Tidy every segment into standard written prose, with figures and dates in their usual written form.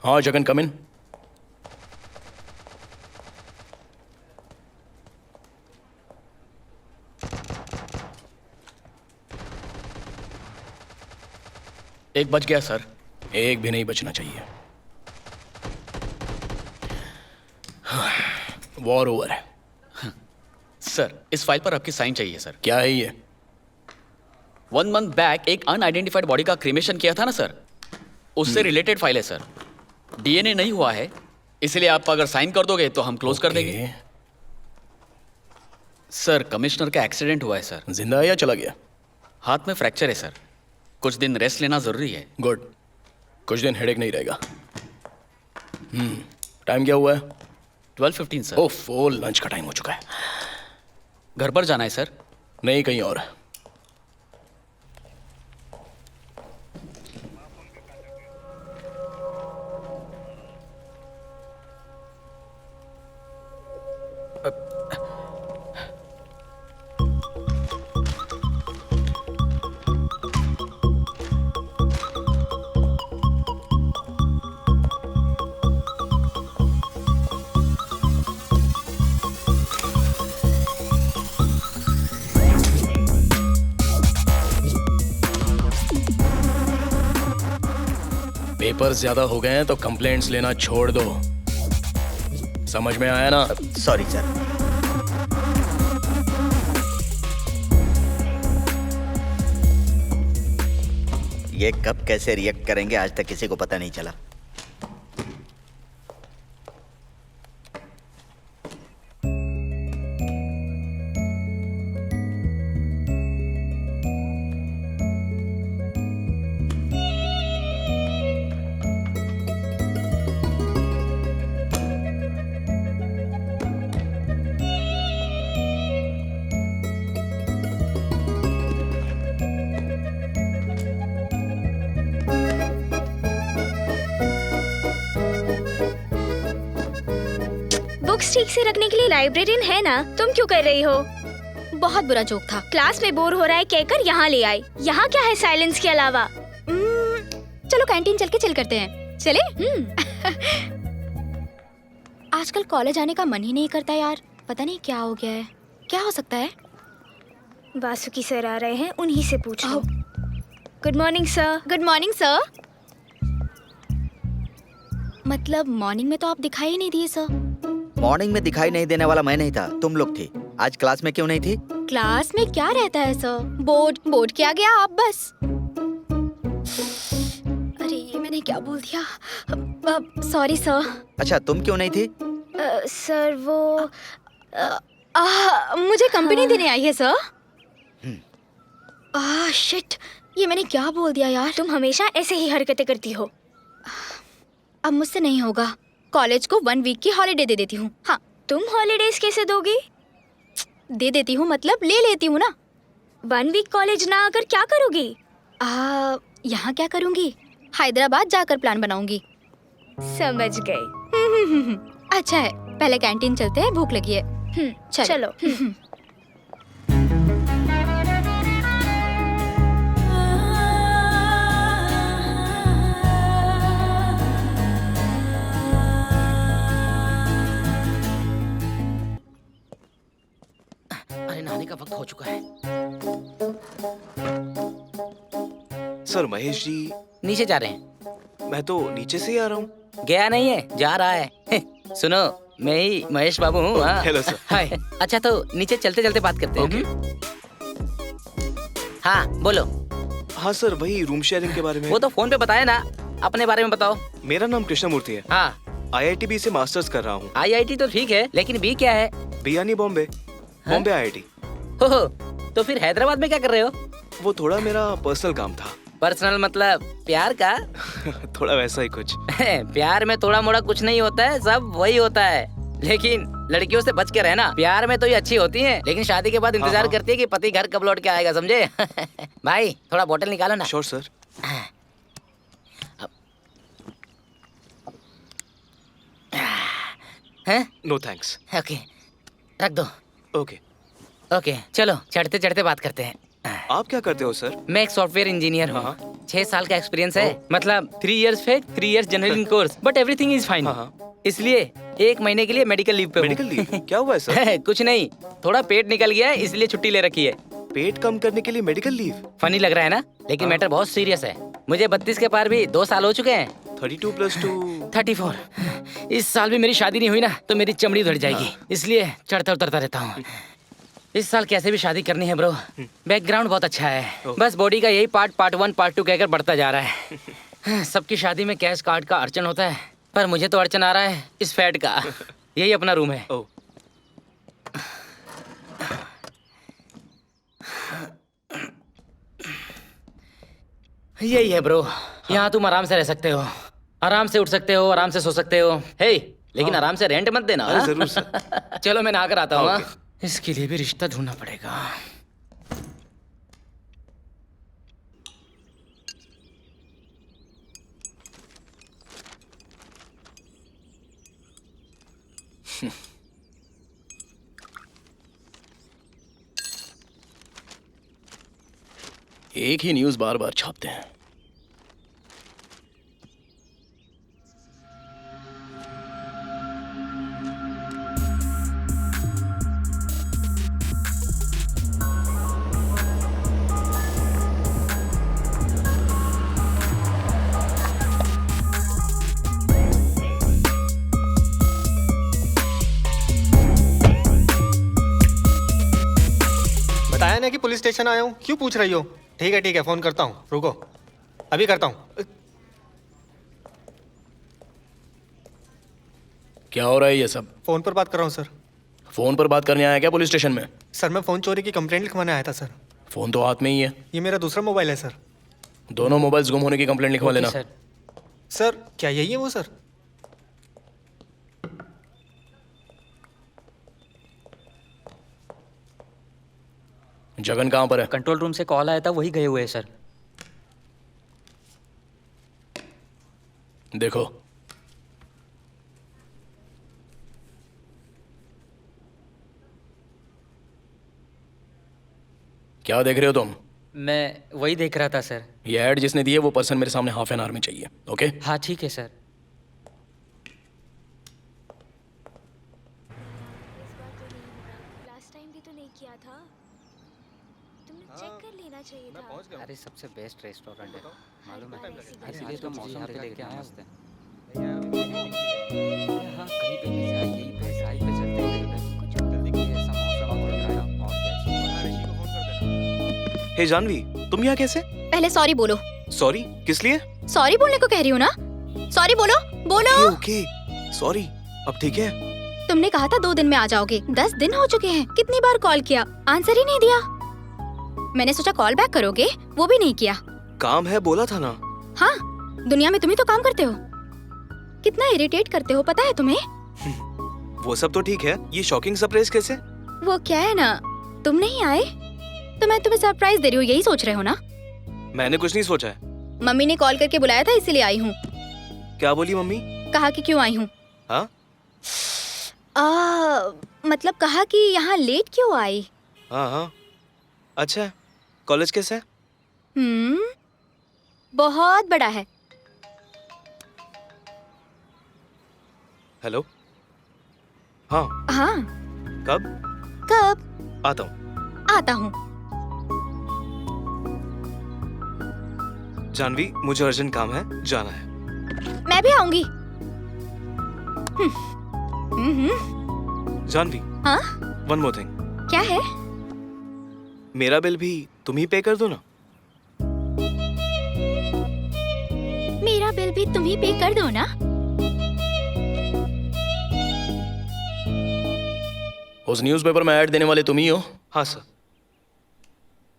हाँ जगन, कम इन। एक बच गया सर। एक भी नहीं बचना चाहिए। वॉर ओवर है। सर, इस फाइल पर आपकी साइन चाहिए सर। क्या है ये? 1 मंथ बैक एक अनआइडेंटिफाइड बॉडी का क्रिमेशन किया था ना सर, उससे रिलेटेड फाइल है सर। डीएनए नहीं हुआ है, इसलिए आप अगर साइन कर दोगे तो हम क्लोज कर देंगे। सर, कमिश्नर का एक्सीडेंट हुआ है सर। जिंदा है या चला गया? हाथ में फ्रैक्चर है सर, कुछ दिन रेस्ट लेना जरूरी है। गुड, कुछ दिन हेडेक नहीं रहेगा। टाइम क्या हुआ है? 12:15 सर। ओफो, लंच का टाइम हो चुका है। घर पर जाना है सर। नहीं, कहीं और। पेपर्स ज्यादा हो गए हैं तो कंप्लेंट्स लेना छोड़ दो। समझ में आया ना? Sorry sir. ये कब कैसे रिएक्ट करेंगे आज तक किसी को पता नहीं चला। बुक्स ठीक से रखने के लिए लाइब्रेरियन है ना? तुम क्यों कर रही हो? बहुत बुरा जोक था। क्लास में बोर हो रहा है कहकर यहाँ ले आई। यहाँ क्या है साइलेंस के अलावा? चलो कैंटीन चल के चिल करते हैं। चले? आजकल कॉलेज आने का मन ही नहीं करता यार। पता नहीं क्या हो गया है। क्या हो सकता है? वासुकी सर आ रहे हैं, उन्हीं से पूछो। Good morning sir. Good morning sir. मतलब मॉर्निंग में तो आप दिखाई ही नहीं दिए सर। मॉर्निंग में दिखाई नहीं देने वाला मैं नहीं था, तुम लोग थी। आज क्लास में क्यों नहीं थी? क्लास में क्या रहता है सर? बोर्ड के आगे आप बस। अरे ये मैंने क्या बोल दिया? Sorry sir. अच्छा, तुम क्यों नहीं थी? सर वो मुझे कंपनी देने आई है सर। शिट, ये मैंने क्या बोल दिया यार? तुम हमेशा ऐसे ही हरकतें करती हो। अब मुझसे नहीं होगा। कॉलेज को 1 वीक की हॉलीडे दे देती हूँ। हाँ। तुम हॉलीडेज कैसे दोगी? दे देती हूँ मतलब ले लेती हूँ ना। 1 वीक कॉलेज ना आकर क्या करोगी? यहाँ क्या करूँगी? हैदराबाद जाकर प्लान बनाऊंगी। समझ गई। अच्छा है, पहले कैंटीन चलते हैं, भूख लगी है। चलो। अरे नहाने का वक्त हो चुका है। सर, महेश जी नीचे जा रहे हैं। मैं तो नीचे से ही आ रहा हूँ। गया नहीं है, जा रहा है। सुनो, मैं ही महेश बाबू हूँ। Hello sir. हाय। अच्छा तो नीचे चलते चलते बात करते हैं। ओके। हाँ बोलो। हाँ सर, वही रूम शेयरिंग के बारे में। वो तो फोन पे बताया ना, अपने बारे में बताओ। मेरा नाम कृष्णमूर्ति है। हाँ। IITB से मास्टर्स कर रहा हूँ। IIT तो ठीक है, लेकिन बी क्या है? बी यानी बॉम्बे। बॉम्बे IIT। हो, तो फिर हैदराबाद में क्या कर रहे हो? वो थोड़ा मेरा पर्सनल काम था। पर्सनल मतलब प्यार का? थोड़ा वैसा ही कुछ। प्यार में थोड़ा मोड़ा कुछ नहीं होता है, सब वही होता है। लेकिन लड़कियों से बच के रहना। प्यार में तो ये अच्छी होती हैं, लेकिन शादी के बाद इंतजार करती है कि पति घर कब लौट के आएगा, समझे? भाई थोड़ा बोतल निकालो ना। Sure sir. हैं? No thanks. ओके, रख दो। ओके। ओके चलो, चढ़ते चढ़ते बात करते हैं। आप क्या करते हो सर? मैं एक सॉफ्टवेयर इंजीनियर हूँ। हाँ। 6 साल का एक्सपीरियंस है। मतलब 3 years fake, 3 years general course, but everything is fine. इसलिए 1 महीने के लिए मेडिकल लीव पे हूँ। Medical leave? क्या हुआ है सर? कुछ नहीं, थोड़ा पेट निकल गया है इसलिए छुट्टी ले रखी है। पेट कम करने के लिए मेडिकल लीव? फनी लग रहा है ना, लेकिन मैटर बहुत सीरियस है। मुझे 32 के पार भी 2 साल हो चुके हैं। 32 + 2 34। इस साल भी मेरी शादी नहीं हुई ना तो मेरी चमड़ी उधड़ जाएगी, इसलिए चढ़ता उतरता रहता हूँ। इस साल कैसे भी शादी करनी है ब्रो। बैकग्राउंड बहुत अच्छा है, बस बॉडी का यही पार्ट 1 पार्ट 2 कहकर बढ़ता जा रहा है। सबकी शादी में कैश कार्ड का अड़चन होता है, पर मुझे तो अड़चन आ रहा है इस फैट का। यही अपना रूम है। ओह, यही है ब्रो, यहाँ तुम आराम से रह सकते हो, आराम से उठ सकते हो, आराम से सो सकते हो। हे, लेकिन आराम से रेंट मत देना। अरे हाँ? जरूर सर। चलो मैं नहा कर आता हूँ। ओके। हाँ? इसके लिए भी रिश्ता ढूंढना पड़ेगा। एक ही न्यूज़ बार बार छापते हैं। बताया ना कि पुलिस स्टेशन आया हूँ, क्यों पूछ रही हो? ठीक है, फोन करता हूँ, रुको, अभी करता हूँ। क्या हो रहा है ये सब? फोन पर बात कर रहा हूँ सर। फोन पर बात करने आया क्या पुलिस स्टेशन में? सर मैं फोन चोरी की कंप्लेंट लिखवाने आया था सर। फोन तो हाथ में ही है। ये मेरा दूसरा मोबाइल है सर। दोनों मोबाइल्स गुम होने की कंप्लेंट लिखवा लेना। सर क्या यही है वो सर? जगन कहाँ पर है? कंट्रोल रूम से कॉल आया था, वही गए हुए हैं सर। देखो, क्या देख रहे हो तुम? मैं वही देख रहा था सर। ये ऐड जिसने दी है वो पर्सन मेरे सामने हाफ एन आवर में चाहिए। ओके? हाँ ठीक है सर। लास्ट टाइम भी तो नहीं किया था, तुमने चेक कर लेना चाहिए था। अरे सबसे बेस्ट रेस्टोरेंट है, मालूम है? इसीलिए इसलिए तो मौसम यहाँ पे लेके आया हूँ। हाँ कहीं पे भी जाए, यहीं पे साइड पे चलते हैं उधर। ये ऐसा मौसम हो रहा है और क्या। हे जानवी, तुम यहाँ कैसे? पहले सॉरी बोलो। सॉरी किस लिए? सॉरी बोलने को कह रही हूँ ना, सॉरी बोलो बोलो। Okay, sorry. अब ठीक है? तुमने कहा था 2 दिन में आ जाओगे, 10 दिन हो चुके हैं। कितनी बार कॉल किया, आंसर ही नहीं दिया। मैंने सोचा कॉल बैक करोगे, वो भी नहीं किया। काम है बोला था ना। हाँ, दुनिया में तुम ही तो काम करते हो। कितना इरिटेट करते हो पता है तुम्हें? वो सब तो ठीक है, ये शॉकिंग सरप्राइज कैसे? वो क्या है ना, तुम नहीं आए तो मैं तुम्हें सरप्राइज दे रही हूँ, यही सोच रहे हो ना? मैंने कुछ नहीं सोचा है। मम्मी ने कॉल करके बुलाया था इसीलिए आई हूँ। क्या बोली मम्मी? कहा कि क्यों आई हूँ। हाँ? मतलब कहा कि यहाँ लेट क्यों आई। हाँ। अच्छा, कॉलेज कैसा है? बहुत बड़ा है। हेलो? हाँ। हाँ। कब? कब? आता हूँ। आता हूँ। जानवी, मुझे अर्जेंट काम है, जाना है। मैं भी आऊंगी। जानवी, हाँ? One more thing. क्या है? मेरा बिल भी तुम ही पे कर दो ना। मेरा बिल भी तुम ही पे कर दो ना। उस न्यूज़पेपर में ऐड देने वाले तुम ही हो? हाँ सर।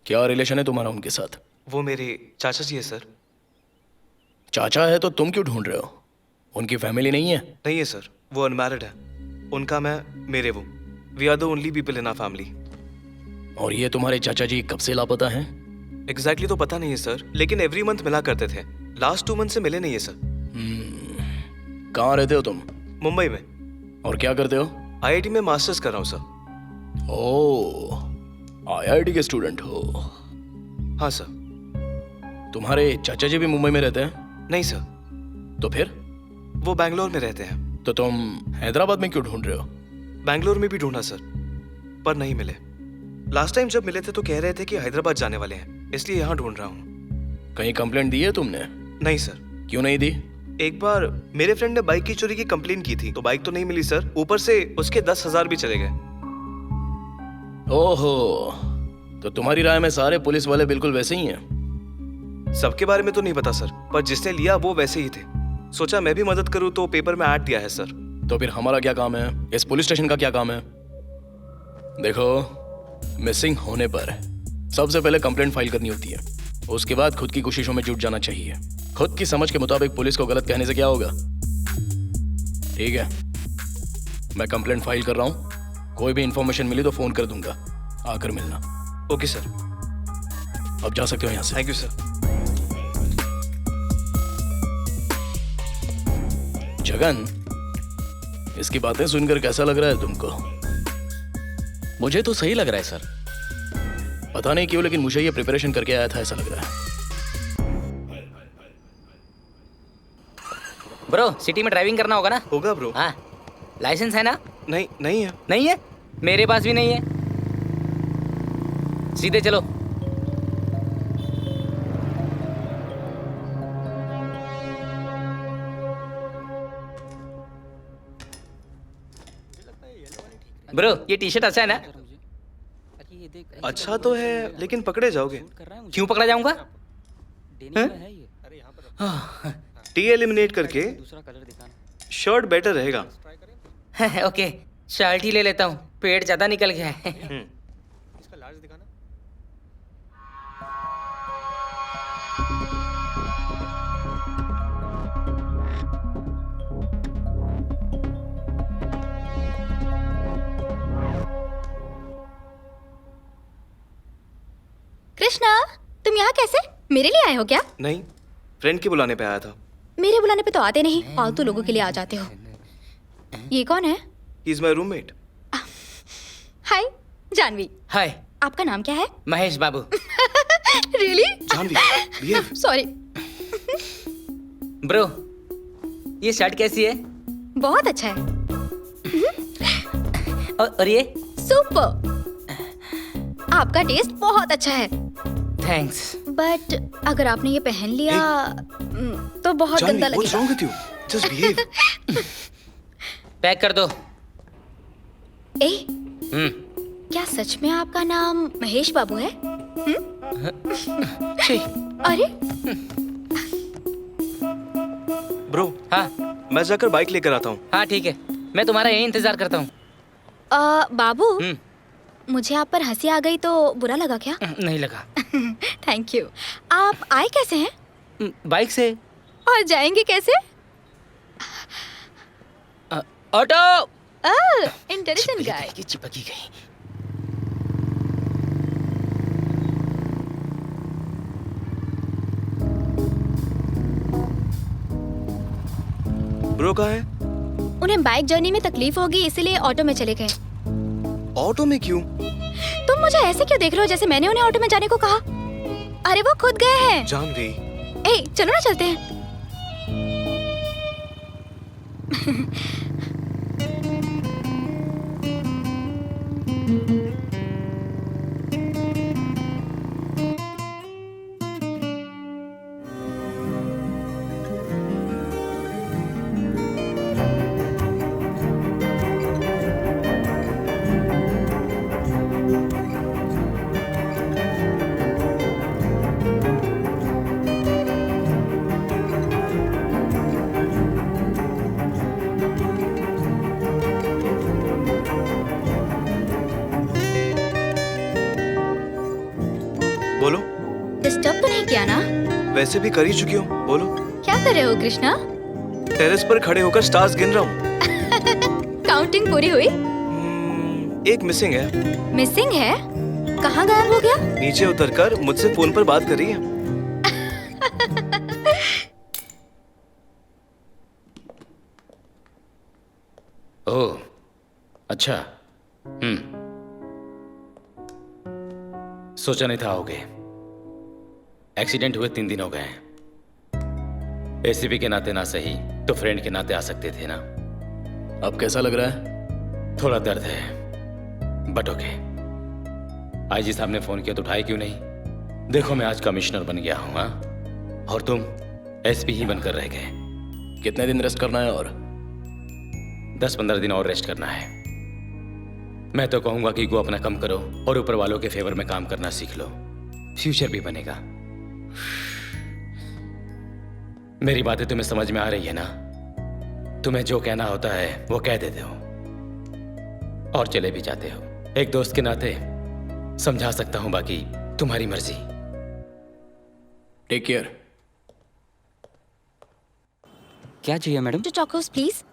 क्या रिलेशन है तुम्हारा उनके साथ? वो मेरे चाचा जी है सर। चाचा है तो तुम क्यों ढूंढ रहे हो? उनकी फैमिली नहीं है? नहीं है सर, वो अनमैरिड है। उनका मैं, मेरे वो। We are the only people in our family. और ये तुम्हारे चाचा जी कब से लापता हैं? एग्जैक्टली तो पता नहीं है सर, लेकिन एवरी मंथ मिला करते थे। लास्ट 2 मंथ से मिले नहीं है सर। कहाँ रहते हो तुम? मुंबई में। और क्या करते हो? आईआईटी में मास्टर्स कर रहा हूँ सर। ओह, आईआईटी के स्टूडेंट हो? हाँ सर। तुम्हारे चाचा जी भी मुंबई में रहते हैं? नहीं सर, तो फिर वो बैंगलोर में रहते हैं। तो तुम हैदराबाद में क्यों ढूंढ रहे हो? बैंगलोर में भी ढूंढा सर, पर नहीं मिले। लास्ट टाइम जब मिले थे तो कह रहे थे कि हैदराबाद जाने वाले हैं, इसलिए यहाँ ढूंढ रहा हूँ। कहीं कंप्लेंट दी है तुमने? नहीं सर। क्यों नहीं दी? एक बार मेरे फ्रेंड ने बाइक की चोरी की कंप्लेन की थी, तो बाइक तो नहीं मिली सर, ऊपर से उसके 10,000 भी चले गए। ओहो, तो तुम्हारी राय में सारे पुलिस वाले बिल्कुल वैसे ही हैं? सबके बारे में तो नहीं पता सर, पर जिसने लिया वो वैसे ही थे। सोचा मैं भी मदद करूँ तो पेपर में ऐड दिया है सर। तो फिर हमारा क्या काम है? इस पुलिस स्टेशन का क्या काम है? देखो, मिसिंग होने पर सबसे पहले कंप्लेंट फाइल करनी होती है, उसके बाद खुद की कोशिशों में जुट जाना चाहिए। खुद की समझ के मुताबिक पुलिस को गलत कहने से क्या होगा? ठीक है, मैं कंप्लेंट फाइल कर रहा हूँ, कोई भी इंफॉर्मेशन मिली तो फोन कर दूंगा, आकर मिलना। Okay sir. अब जा सकते हो यहाँ से। Thank you sir. जगन, इसकी बातें सुनकर कैसा लग रहा है तुमको? मुझे तो सही लग रहा है सर। पता नहीं क्यों, लेकिन मुझे ये प्रिपरेशन करके आया था ऐसा लग रहा है। ब्रो, सिटी में ड्राइविंग करना होगा ना? होगा ब्रो। हाँ, लाइसेंस है ना? नहीं, नहीं है। नहीं है? मेरे पास भी नहीं है। सीधे चलो। ब्रो, ये टी शर्ट अच्छा है ना? अरे ये देख, अच्छा तो है, लेकिन पकड़े जाओगे। कर रहा है मुझे। क्यों पकड़ा जाऊंगा? डेनिम में है ये। टी एलिमिनेट करके दूसरा कलर दिखाना। शर्ट बेटर रहेगा। ओके, शर्ट ही ले लेता हूँ, पेट ज्यादा निकल गया है। इसका लार्ज दिखाना। कृष्णा, तुम यहाँ कैसे? मेरे लिए आए हो क्या? नहीं, फ्रेंड के बुलाने पे आया था। मेरे बुलाने पे तो आते नहीं, फालतू लोगों के लिए आ जाते हो। ये कौन है? He is my roommate. Hi, Janvi. Hi, आपका नाम क्या है? Mahesh Babu. Really? Janvi, behave. Sorry. Bro, ये शर्ट कैसी है? बहुत अच्छा है। और ये? सुपर। आपका टेस्ट बहुत अच्छा है। थैंक्स। बट अगर आपने ये पहन लिया तो बहुत गंदा जानवी, व्हाट्स रॉन्ग लगेगा। With you? Just behave. Pack कर दो। ए, क्या सच में आपका नाम महेश बाबू है? छी। अरे, ब्रो, हाँ मैं जाकर बाइक लेकर आता हूँ। हाँ, ठीक है, मैं तुम्हारा यही इंतजार करता हूँ। बाबू, मुझे आप पर हंसी आ गई तो बुरा लगा क्या? नहीं लगा। Thank you. आप आए कैसे हैं? बाइक से। और जाएंगे कैसे? ऑटो। इंटरेस्टिंग गाय। चिपकी गई। ब्रो कहाँ है? उन्हें बाइक जर्नी में तकलीफ होगी, इसलिए ऑटो में चले गए। ऑटो में क्यों? तुम मुझे ऐसे क्यों देख रहे हो जैसे मैंने उन्हें ऑटो में जाने को कहा? अरे वो खुद गए हैं। जानवी। ए, चलो ना चलते हैं। बोलो। डिस्टर्ब तो नहीं किया ना? वैसे भी कर ही चुकी हूँ, बोलो। क्या कर रहे हो कृष्णा? टेरेस पर खड़े होकर स्टार्स गिन रहा हूँ। काउंटिंग पूरी हुई? एक मिसिंग है। मिसिंग है? कहाँ गायब हो गया? नीचे उतरकर मुझसे फोन पर बात कर रही है। ओह, अच्छा। सोचा नहीं था आओगे। एक्सीडेंट हुए 3 दिन हो गए हैं। एसीपी के नाते ना सही तो फ्रेंड के नाते आ सकते थे ना। अब कैसा लग रहा है? थोड़ा दर्द है बट ओके। आईजी साहब ने फोन किया तो उठाए क्यों नहीं? देखो मैं आज कमिश्नर बन गया हूं, हाँ? और तुम एसपी ही बनकर रह गए। कितने दिन रेस्ट करना है और? 10-15 दिन और रेस्ट करना है। मैं तो कहूंगा कि ईगो अपना कम करो और ऊपर वालों के फेवर में काम करना सीख लो, फ्यूचर भी बनेगा। मेरी बातें तुम्हें समझ में आ रही है ना? तुम्हें जो कहना होता है वो कह देते हो और चले भी जाते हो। एक दोस्त के नाते समझा सकता हूं, बाकी तुम्हारी मर्जी। Take care. क्या चाहिए madam? 2 chocos please.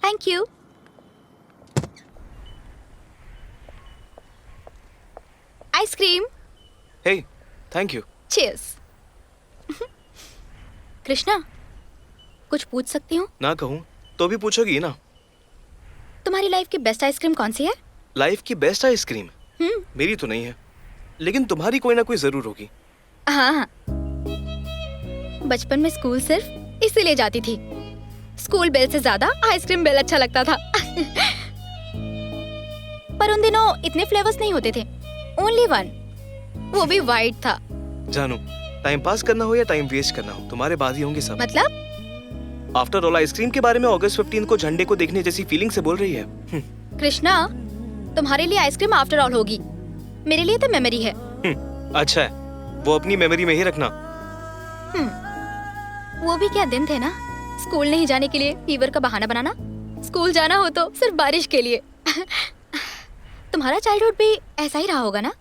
Thank you. Ice cream. Hey, thank you. Cheers. Krishna, कुछ पूछ सकती हूँ? ना कहूँ तो भी पूछोगी ना। तुम्हारी लाइफ की बेस्ट आइसक्रीम कौन सी है? लाइफ की बेस्ट आइसक्रीम मेरी तो नहीं है, लेकिन तुम्हारी कोई ना कोई जरूर होगी। हाँ, बचपन में स्कूल सिर्फ इसीलिए जाती थी। स्कूल बेल से ज्यादा आइसक्रीम बेल अच्छा लगता था। पर उन दिनों इतने फ्लेवर्स नहीं होते थे, ओनली 1, वो भी वाइट था। जानू, टाइम पास करना हो या टाइम वेस्ट करना हो, तुम्हारे बाद ही होंगे सब। मतलब? आफ्टर ऑल आइसक्रीम के बारे में अगस्त 15 को झंडे को देखने जैसी फीलिंग से बोल रही है। कृष्णा, तुम्हारे लिए आइसक्रीम आफ्टर ऑल होगी, मेरे लिए तो मेमोरी है। अच्छा है, वो अपनी मेमोरी में ही रखना। वो भी क्या दिन थे ना, स्कूल नहीं जाने के लिए फीवर का बहाना बनाना, स्कूल जाना हो तो सिर्फ बारिश के लिए। तुम्हारा चाइल्डहुड भी ऐसा ही रहा होगा ना?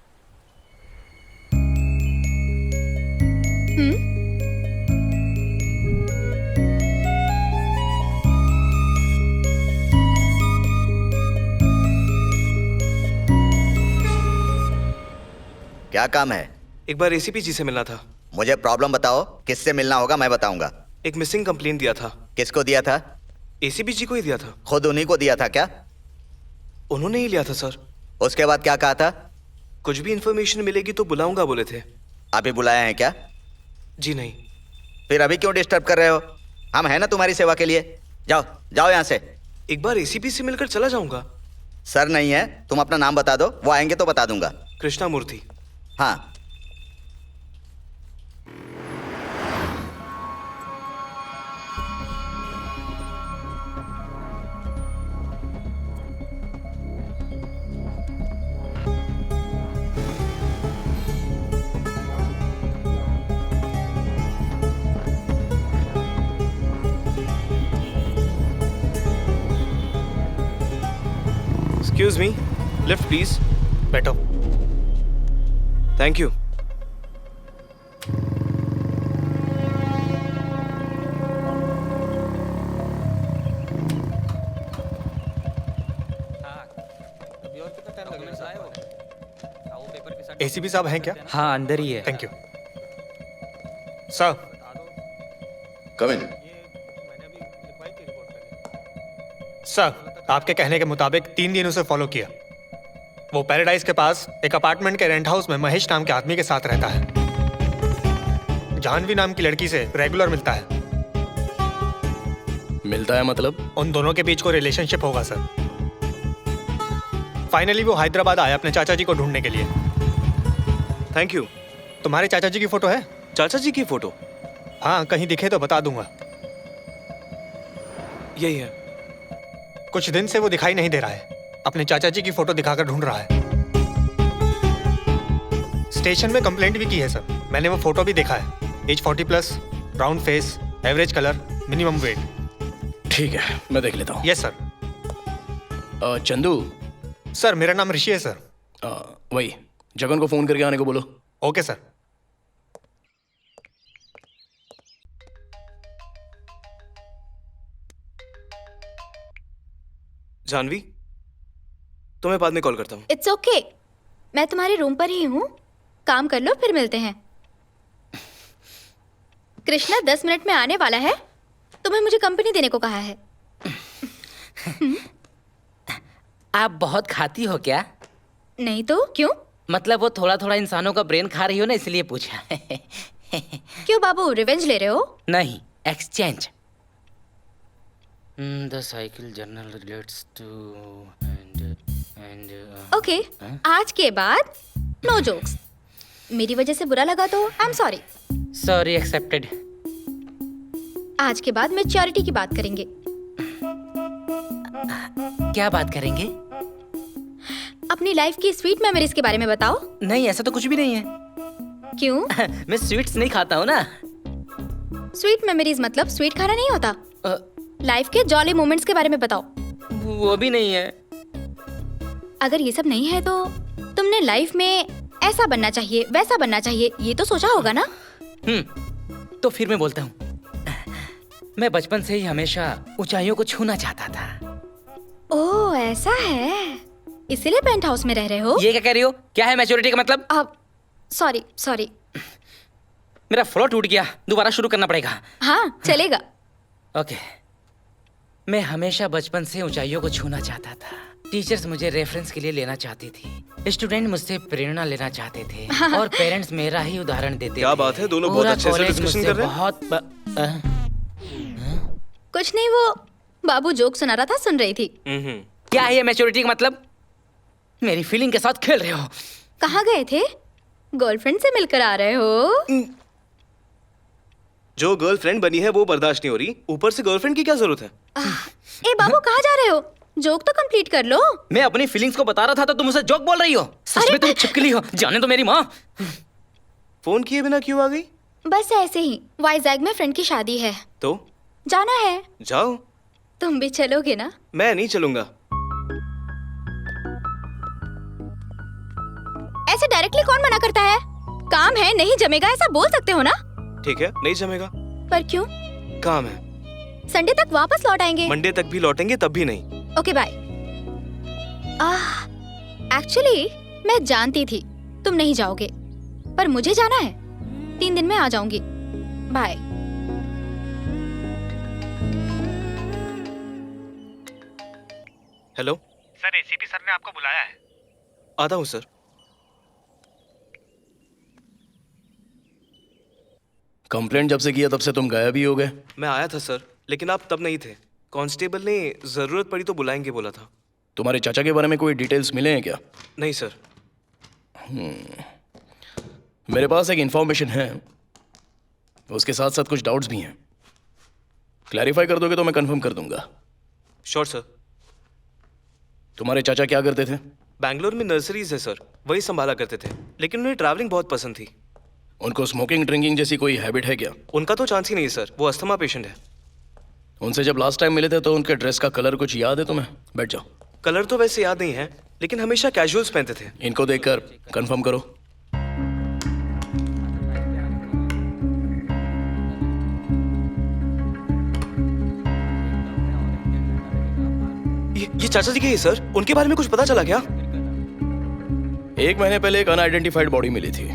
क्या काम है? एक बार एसीपी जी से मिलना था। मुझे प्रॉब्लम बताओ, किससे मिलना होगा मैं बताऊंगा। एक मिसिंग कंप्लेंट दिया था। किसको दिया था? एसीपी जी को ही दिया था। खुद उन्हीं को दिया था क्या? उन्होंने ही लिया था सर। उसके बाद क्या कहा था? कुछ भी इंफॉर्मेशन मिलेगी तो बुलाऊंगा बोले थे। अभी बुलाया है क्या? जी नहीं। फिर अभी क्यों डिस्टर्ब कर रहे हो? हम हैं ना तुम्हारी सेवा के लिए। जाओ जाओ यहाँ से। एक बार एसीपी से मिलकर चला जाऊंगा। सर नहीं है, तुम अपना नाम बता दो, वो आएंगे तो बता दूंगा। कृष्णा मूर्ति। हाँ। Excuse me, lift please. बैठो। Thank you. एसीपी साहब हैं क्या? हाँ अंदर ही है। Thank you sir. Come in. Sir, आपके कहने के मुताबिक 3 दिन उसे फॉलो किया। वो पैराडाइज के पास एक अपार्टमेंट के रेंट हाउस में महेश नाम के आदमी के साथ रहता है। जानवी नाम की लड़की से रेगुलर मिलता है। मिलता है मतलब? उन दोनों के बीच कोई रिलेशनशिप होगा सर। फाइनली वो हैदराबाद आया अपने चाचा जी को ढूंढने के लिए। Thank you. तुम्हारे चाचा जी की फोटो है? चाचा जी की फोटो? हाँ, कहीं दिखे तो बता दूंगा। यही है। कुछ दिन से वो दिखाई नहीं दे रहा है। अपने चाचा जी की फोटो दिखाकर ढूंढ रहा है। स्टेशन में कंप्लेंट भी की है सर। मैंने वो फोटो भी देखा है। Age 40+, round face, average colour, minimum weight. ठीक है, मैं देख लेता हूँ। Yes sir. चंदू। सर, मेरा नाम ऋषि है सर। वही जगन को फोन करके आने को बोलो। Okay sir. जानवी, तुम्हें बाद में कॉल करता हूँ। इट्स ओके, मैं तुम्हारे रूम पर ही हूँ। काम कर लो, फिर मिलते हैं। कृष्णा 10 मिनट में आने वाला है। तुम्हें मुझे कंपनी देने को कहा है। आप बहुत खाती हो क्या? नहीं तो क्यों? मतलब वो थोड़ा थोड़ा इंसानों का ब्रेन खा रही हो ना, इसलिए पूछा। क्यों बाबू, रिवेंज ले रहे हो? नहीं, exchange. The cycle journal relates to okay, आज के बाद नो जोक्स। मेरी वजह से बुरा लगा तो I am sorry. Sorry accepted. आज के बाद मैच्योरिटी की बात करेंगे। क्या बात करेंगे? अपनी लाइफ की स्वीट मेमोरीज के बारे में बताओ। नहीं, ऐसा तो कुछ भी नहीं है। क्यों? मैं स्वीट्स नहीं खाता हूँ ना। स्वीट मेमोरीज मतलब स्वीट खाना नहीं होता। लाइफ के जॉली मोमेंट्स के बारे में बताओ। वो भी नहीं है। अगर ये सब नहीं है तो तुमने लाइफ में ऐसा बनना चाहिए, वैसा बनना चाहिए, ये तो सोचा होगा ना? तो फिर मैं बोलता हूँ, मैं बचपन से ही हमेशा ऊंचाइयों को छूना चाहता था। ओह, ऐसा है, इसीलिए पेंट हाउस में रह रहे हो? ये क्या कह रही हो? क्या है मैच्योरिटी का मतलब? अब सॉरी। मेरा फ्लो टूट गया, दोबारा शुरू करना पड़ेगा। हाँ, चलेगा। ओके। मैं हमेशा बचपन से ऊंचाइयों को छूना चाहता था। टीचर्स मुझे रेफरेंस के लिए लेना चाहती थी, स्टूडेंट मुझसे प्रेरणा लेना चाहते थे, और पेरेंट्स मेरा ही उदाहरण देते क्या थे। बात है, दोनों बहुत अच्छे से डिस्कशन कर रहे हैं। कुछ नहीं, वो बाबू जोक सुना रहा था, सुन रही थी। क्या है ये मैच्योरिटी का मतलब? मेरी फीलिंग के साथ खेल रहे हो। कहाँ गए थे? गर्लफ्रेंड से मिलकर आ रहे हो? जो गर्लफ्रेंड बनी है वो बर्दाश्त नहीं हो रही, ऊपर से गर्लफ्रेंड की क्या जरूरत है? ए बाबू, कहाँ जा रहे हो? जोक तो कंप्लीट कर लो। मैं अपनी फीलिंग्स को बता रहा था तो तुम मुझसे जोक बोल रही हो। सच में तुम चिपकली हो, जाने दो मेरी माँ। फोन किए बिना क्यों आ गई? बस ऐसे ही, वाइजैग में फ्रेंड की शादी है तो जाना है। जाओ। तुम भी चलोगे ना? मैं नहीं चलूंगा। ऐसे डायरेक्टली कौन मना करता है? काम है, नहीं जमेगा, ऐसा बोल सकते हो ना? ठीक है, नहीं जमेगा। पर क्यों? काम है। संडे तक वापस लौट आएंगे। मंडे तक भी लौटेंगे, तब भी नहीं। Okay bye. एक्चुअली मैं जानती थी तुम नहीं जाओगे, पर मुझे जाना है। 3 दिन में आ जाऊंगी। Bye. Hello sir, ACP sir ने आपको बुलाया है। आता हूँ सर। कंप्लेंट जब से किया तब से तुम गायब ही हो गए। मैं आया था सर, लेकिन आप तब नहीं थे। कांस्टेबल ने जरूरत पड़ी तो बुलाएंगे बोला था। तुम्हारे चाचा के बारे में कोई डिटेल्स मिले हैं क्या? नहीं सर। मेरे पास एक इंफॉर्मेशन है, उसके साथ साथ कुछ डाउट्स भी हैं। क्लैरिफाई कर दोगे तो मैं कंफर्म कर दूंगा। Sure sir. तुम्हारे चाचा क्या करते थे? बैंगलोर में नर्सरीज है सर, वही संभाला करते थे, लेकिन उन्हें ट्रैवलिंग बहुत पसंद थी। उनको स्मोकिंग ड्रिंकिंग जैसी कोई हैबिट है क्या? उनका तो चांस ही नहीं सर, वो अस्थमा पेशेंट है। उनसे जब लास्ट टाइम मिले थे तो उनके ड्रेस का कलर कुछ याद है तुम्हें? बैठ जाओ। कलर तो वैसे याद नहीं है, लेकिन हमेशा कैजुअल्स पहनते थे। इनको देखकर कंफर्म करो। ये चाचा जी के ही सर, उनके बारे में कुछ पता चला क्या? 1 महीने पहले एक अनआइडेंटिफाइड बॉडी मिली थी।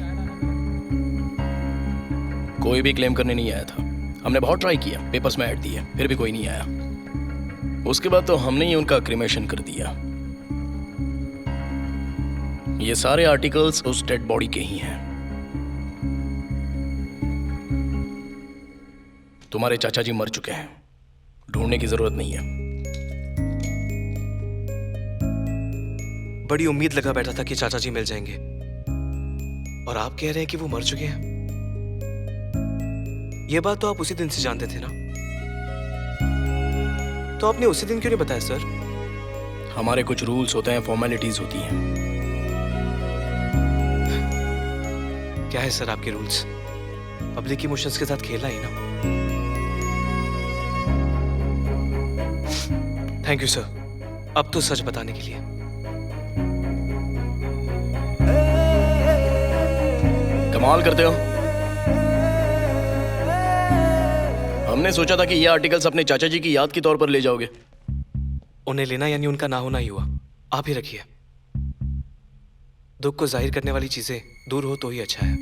कोई भी क्लेम करने नहीं आया था। हमने बहुत ट्राई किया, पेपर्स में ऐड दिए, फिर भी कोई नहीं आया। उसके बाद तो हमने ही उनका क्रिमेशन कर दिया। ये सारे आर्टिकल्स उस डेड बॉडी के ही हैं। तुम्हारे चाचा जी मर चुके हैं, ढूंढने की जरूरत नहीं है। बड़ी उम्मीद लगा बैठा था कि चाचा जी मिल जाएंगे, और आप कह रहे हैं कि वो मर चुके हैं। ये बात तो आप उसी दिन से जानते थे ना, तो आपने उसी दिन क्यों नहीं बताया सर? हमारे कुछ रूल्स होते हैं, फॉर्मेलिटीज होती हैं। क्या है सर आपके रूल्स? पब्लिक इमोशंस के साथ खेलना ही ना। थैंक यू सर, अब तो सच बताने के लिए। कमाल करते हो। हमने सोचा था कि ये आर्टिकल्स अपने चाचा जी की याद के तौर पर ले जाओगे। उन्हें लेना यानी उनका ना होना ही हुआ। आप ही रखिए। दुख को जाहिर करने वाली चीजें दूर हो तो ही अच्छा है।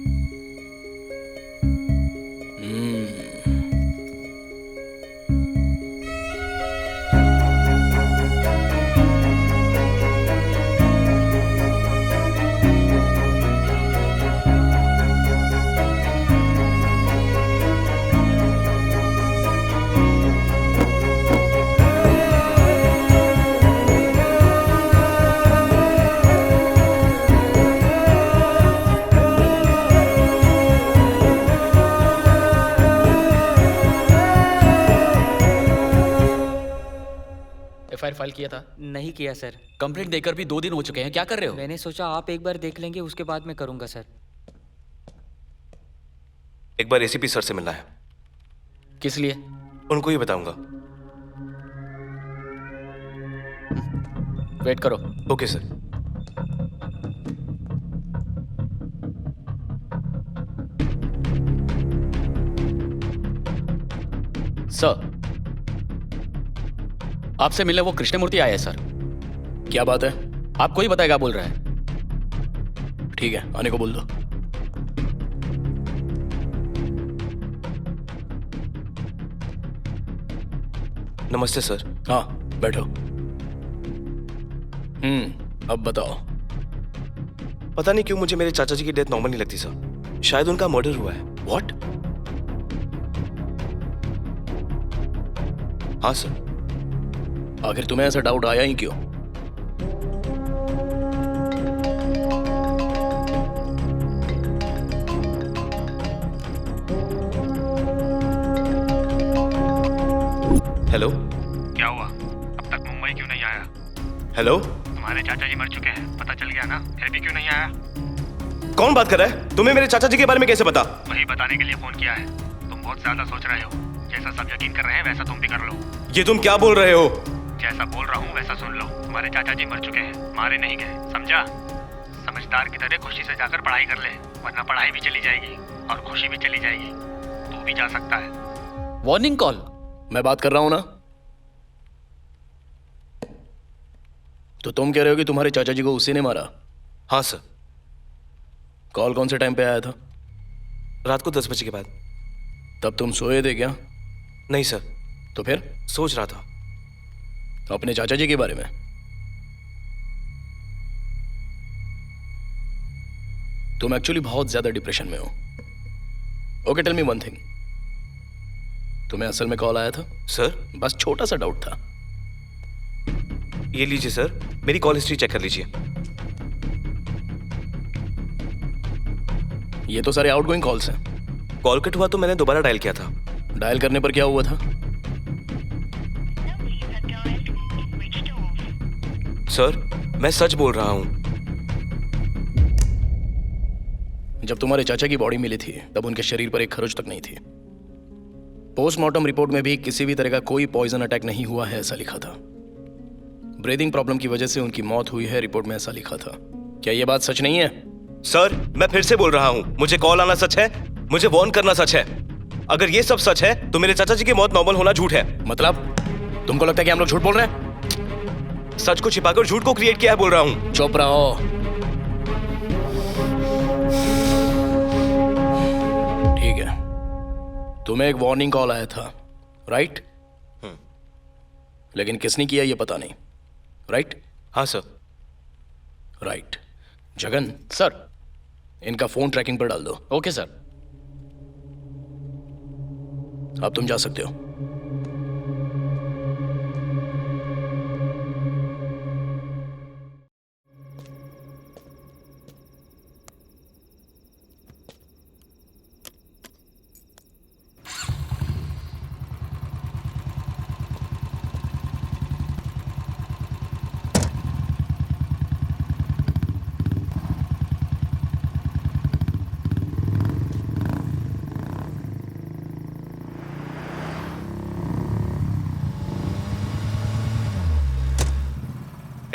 फाइल किया था? नहीं किया सर। कंप्लेंट देकर भी 2 दिन हो चुके हैं, क्या कर रहे हो? मैंने सोचा आप एक बार देख लेंगे, उसके बाद मैं करूंगा सर। एक बार एसीपी सर से मिलना है। किस लिए? उनको ही बताऊंगा। वेट करो। Okay sir. सर, आपसे मिलने वो कृष्णमूर्ति आए हैं सर। क्या बात है? आपको ही बताएगा बोल रहा है। ठीक है, आने को बोल दो। नमस्ते सर। हाँ, बैठो। अब बताओ। पता नहीं क्यों मुझे मेरे चाचा जी की डेथ नॉर्मल नहीं लगती सर। शायद उनका मर्डर हुआ है। व्हाट? हाँ सर। आखिर तुम्हें ऐसा डाउट आया ही क्यों? हेलो। क्या हुआ? अब तक मुंबई क्यों नहीं आया? हेलो। तुम्हारे चाचा जी मर चुके हैं, पता चल गया ना, फिर भी क्यों नहीं आया? कौन बात कर रहा है? तुम्हें मेरे चाचा जी के बारे में कैसे पता? वही बताने के लिए फोन किया है। तुम बहुत ज्यादा सोच रहे हो। जैसा सब यकीन कर रहे हैं वैसा तुम भी कर लो। ये तुम क्या बोल रहे हो? जैसा बोल रहा हूँ वैसा सुन लो। तुम्हारे चाचा जी मर चुके हैं, मारे नहीं गए, समझा? समझदार की तरह खुशी से जाकर पढ़ाई कर ले, वरना पढ़ाई भी चली जाएगी और खुशी भी चली जाएगी। तू भी जा सकता है। Warning call? मैं बात कर रहा हूं ना। तो तुम कह रहे हो कि तुम्हारे चाचा जी को उसी ने मारा? हाँ सर। कॉल कौन से टाइम पे आया था? रात को 10 बजे के बाद। तब तुम सोए थे क्या? नहीं सर। तो फिर? सोच रहा था अपने चाचा जी के बारे में। तुम एक्चुअली बहुत ज्यादा डिप्रेशन में हो। Okay, tell me one thing. तुम्हें असल में कॉल आया था? सर। बस छोटा सा डाउट था। ये लीजिए सर, मेरी कॉल हिस्ट्री चेक कर लीजिए। ये तो सारे आउटगोइंग कॉल्स हैं। कॉल कट हुआ तो मैंने दोबारा डायल किया था। डायल करने पर क्या हुआ था? सर, मैं सच बोल रहा हूं। जब तुम्हारे चाचा की बॉडी मिली थी तब उनके शरीर पर एक खरोच तक नहीं थी। पोस्टमार्टम रिपोर्ट में भी किसी भी तरह का कोई पॉइजन अटैक नहीं हुआ है ऐसा लिखा था। ब्रीदिंग प्रॉब्लम की वजह से उनकी मौत हुई है, रिपोर्ट में ऐसा लिखा था। क्या यह बात सच नहीं है? सर, मैं फिर से बोल रहा हूं, मुझे कॉल आना सच है, मुझे वार्न करना सच है। अगर ये सब सच है तो मेरे चाचा जी की मौत नॉर्मल होना झूठ है। मतलब तुमको लगता है कि हम लोग झूठ बोल रहे हैं? सच को छिपाकर झूठ को क्रिएट किया है बोल रहा हूं। चुप रहो। ठीक है, तुम्हें एक वार्निंग कॉल आया था, राइट? लेकिन किसने किया ये पता नहीं, राइट? हाँ सर। राइट। जगन, सर। इनका फोन ट्रैकिंग पर डाल दो। Okay sir. अब तुम जा सकते हो।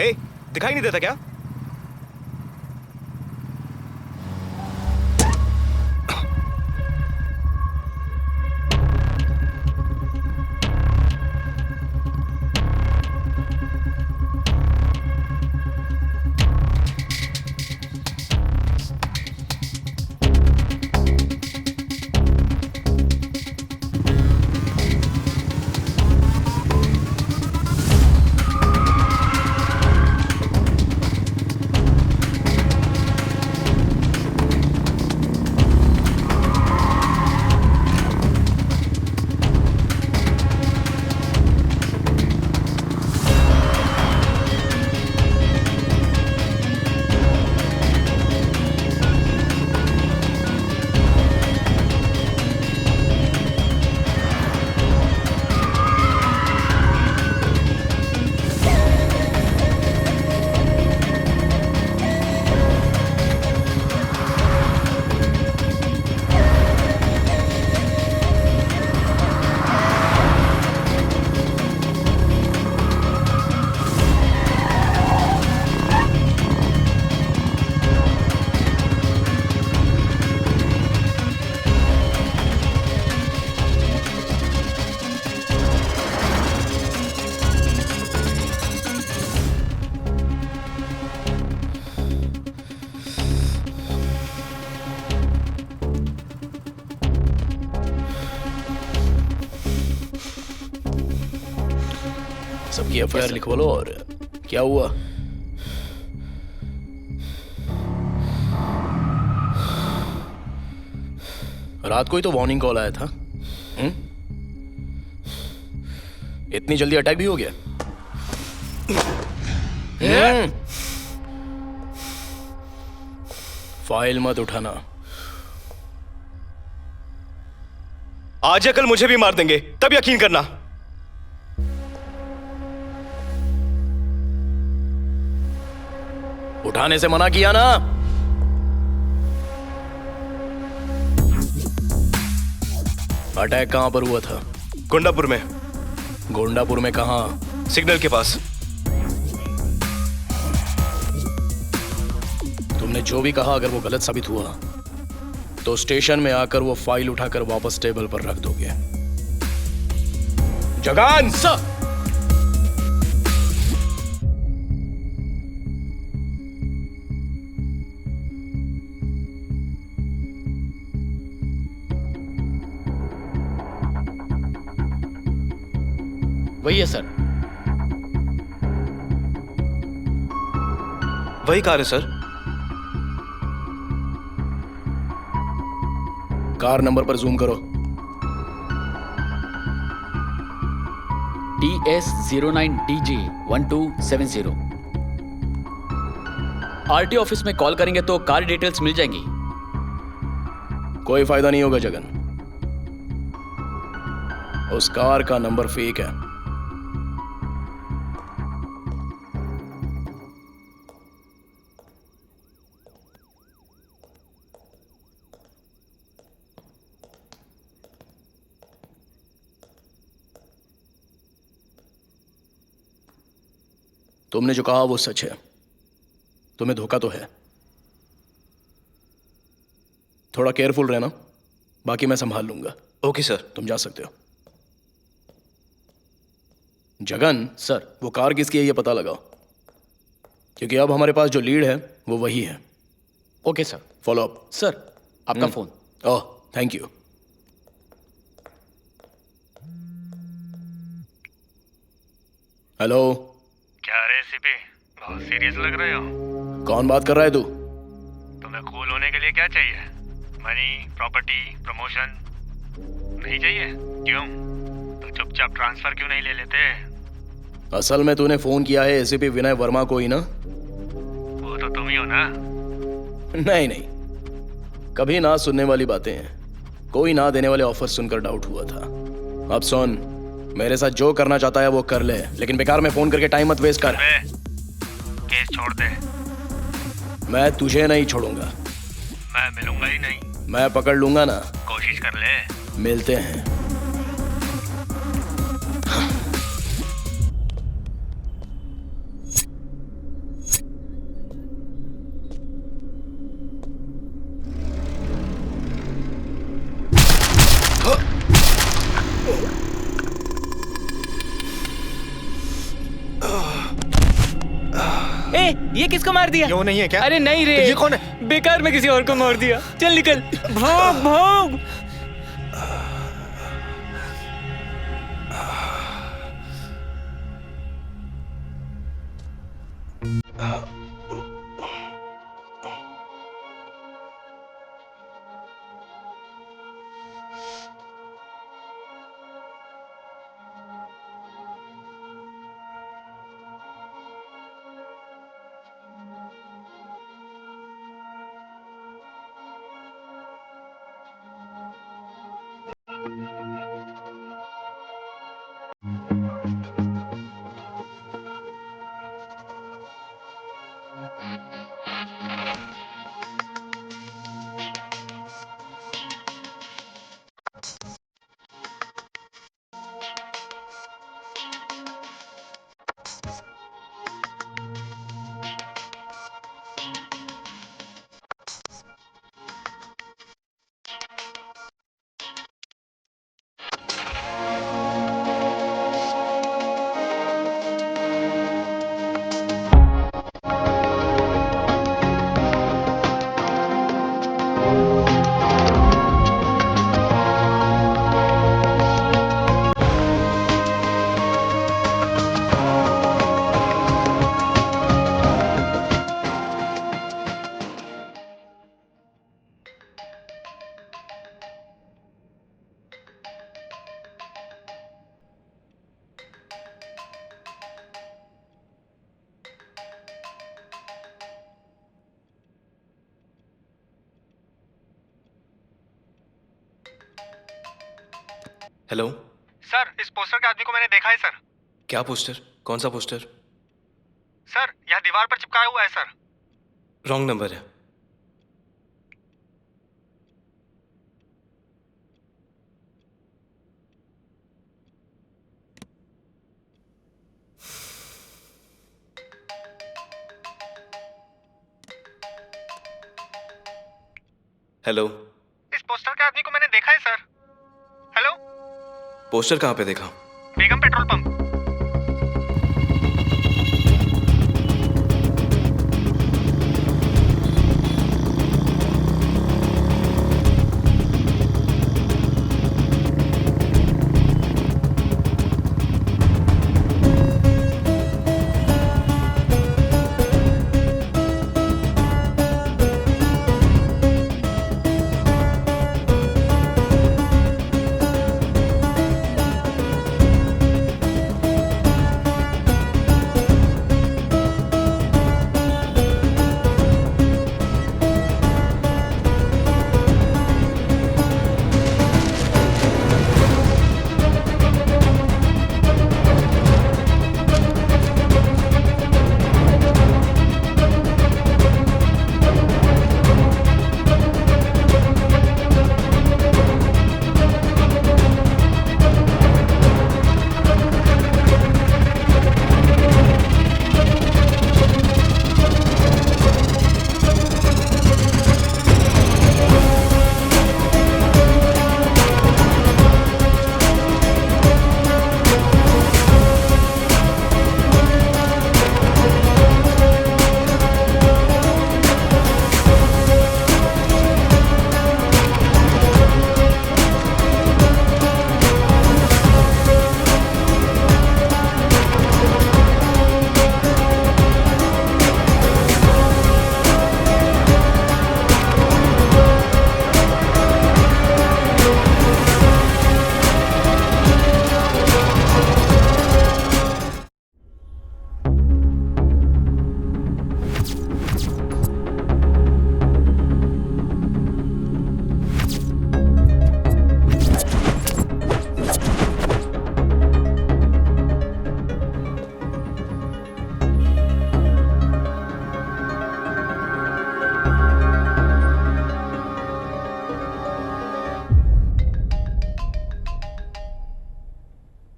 ए, दिखाई नहीं देता क्या? की एफआईआर लिखवा लो। और क्या हुआ? रात को ही तो वार्निंग कॉल आया था। इतनी जल्दी अटैक भी हो गया? फाइल मत उठाना। आज या कल मुझे भी मार देंगे, तब यकीन करना। उठाने से मना किया ना। अटैक कहां पर हुआ था? गुंडापुर में। गोंडापुर में कहां? सिग्नल के पास। तुमने जो भी कहा अगर वो गलत साबित हुआ तो स्टेशन में आकर वो फाइल उठाकर वापस टेबल पर रख दोगे। जगान सर। वही है सर। वही कार है सर। कार नंबर पर जूम करो। TS09DG1270। आरटी ऑफिस में कॉल करेंगे तो कार डिटेल्स मिल जाएंगी। कोई फायदा नहीं होगा जगन, उस कार का नंबर फेक है। तुमने जो कहा वो सच है। तुम्हें धोखा तो है। थोड़ा केयरफुल रहना, बाकी मैं संभाल लूंगा। Okay sir. तुम जा सकते हो। जगन सर। वो कार किसकी है ये पता लगाओ, क्योंकि अब हमारे पास जो लीड है वो वही है। Okay sir. Follow up. Sir आपका phone. Oh thank you. Hello. क्या रे सीपी, बहुत सीरियस लग रहे हो। कौन बात कर रहा है तू? तुम्हें कूल होने के लिए क्या चाहिए? मनी, प्रॉपर्टी, प्रमोशन नहीं चाहिए? क्यों? तो चुपचाप ट्रांसफर क्यों नहीं ले लेते? असल में तूने फोन किया है एसीपी विनय वर्मा को ही ना? वो तो तुम ही हो ना। नहीं नहीं, कभी ना सुनने वाली बातें हैं। कोई ना देने वाले ऑफर सुनकर डाउट हुआ था। अब सुन, मेरे साथ जो करना चाहता है वो कर ले, लेकिन बेकार में फोन करके टाइम मत वेस्ट कर। केस छोड़ दे। मैं तुझे नहीं छोड़ूंगा। मैं मिलूंगा ही नहीं। मैं पकड़ लूंगा ना। कोशिश कर ले। मिलते हैं। ये किसको मार दिया? क्यों नहीं है क्या? अरे नहीं रे, तो ये कौन है? बेकार में किसी और को मार दिया। चल निकल, भाग भाग। हेलो। सर, इस पोस्टर के आदमी को मैंने देखा है सर। क्या पोस्टर? कौन सा पोस्टर? सर, यह दीवार पर चिपकाया हुआ है सर। रॉन्ग नंबर है। हेलो। इस पोस्टर के आदमी को मैंने देखा है सर। हेलो। पोस्टर कहाँ पे देखा? बेगम पेट्रोल पंप।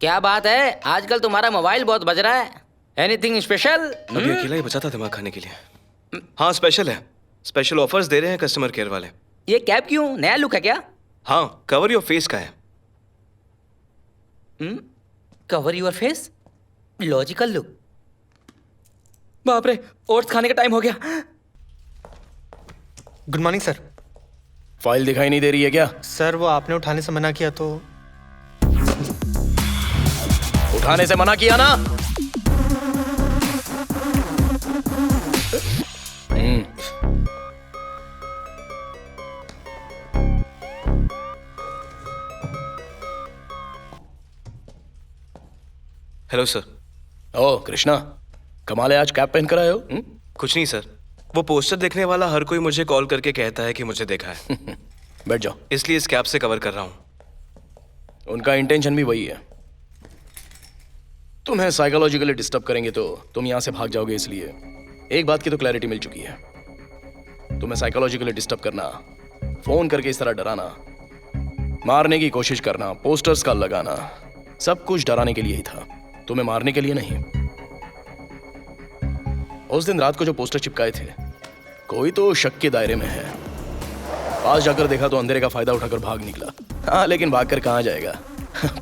क्या बात है, आजकल तुम्हारा मोबाइल बहुत बज रहा है। Anything special? अभी अकेला ही बचा था दिमाग खाने के लिए। हाँ, स्पेशल है। स्पेशल ऑफर्स दे रहे हैं कस्टमर केयर वाले। ये कैप क्यों, नया लुक है क्या? हाँ, कवर योर फेस का है। Cover your face, logical look. बाप रे, ओट्स खाने का टाइम हो गया। Good morning sir. फाइल दिखाई नहीं दे रही है क्या? सर, वो आपने उठाने से मना किया तो। उठाने से मना किया ना? Hello sir. ओ कृष्णा, कमाल है, आज कैप पहन कर आए हो? कुछ नहीं सर, वो पोस्टर देखने वाला हर कोई मुझे कॉल करके कहता है कि मुझे देखा है। बैठ जाओ। इसलिए इस कैप से कवर कर रहा हूँ। उनका इंटेंशन भी वही है, तुम्हें साइकोलॉजिकली डिस्टर्ब करेंगे तो तुम यहां से भाग जाओगे। इसलिए एक बात की तो क्लैरिटी मिल चुकी है, तुम्हें साइकोलॉजिकली डिस्टर्ब करना, फोन करके इस तरह डराना, मारने की कोशिश करना, पोस्टर्स का लगाना, सब कुछ डराने के लिए ही था, तुम्हें मारने के लिए नहीं। उस दिन रात को जो पोस्टर चिपकाए थे, कोई तो शक के दायरे में है। पास जाकर देखा तो अंधेरे का फायदा उठाकर भाग निकला। हाँ, लेकिन भागकर कहाँ जाएगा,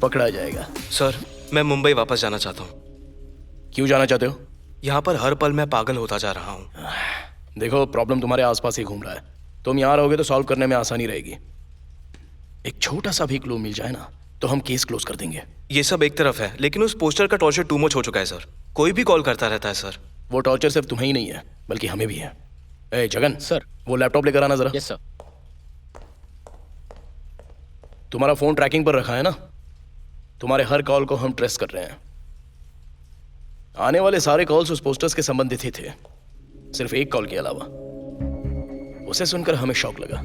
पकड़ा जाएगा। सर, मैं मुंबई वापस जाना चाहता हूँ। क्यों जाना चाहते हो? यहाँ पर हर पल मैं पागल होता जा रहा हूँ। देखो, प्रॉब्लम तुम्हारे आसपास ही घूम रहा है। तुम यहाँ रहोगे तो सॉल्व करने में आसानी रहेगी। एक छोटा सा भी क्लू मिल जाए ना तो हम केस क्लोज कर देंगे। ये सब एक तरफ है, लेकिन उस पोस्टर का टॉर्चर टू मच हो चुका है सर। कोई भी कॉल करता रहता है सर। वो टॉर्चर सिर्फ तुम्हें ही नहीं है, बल्कि हमें भी है। ए जगन सर। वो लैपटॉप लेकर आना जरा। Yes sir. तुम्हारा फोन ट्रैकिंग पर रखा है ना? तुम्हारे हर कॉल को हम ट्रेस कर रहे हैं। आने वाले सारे कॉल्स उस पोस्टर्स के संबंधित ही थे, सिर्फ एक कॉल के अलावा। उसे सुनकर हमें शॉक लगा।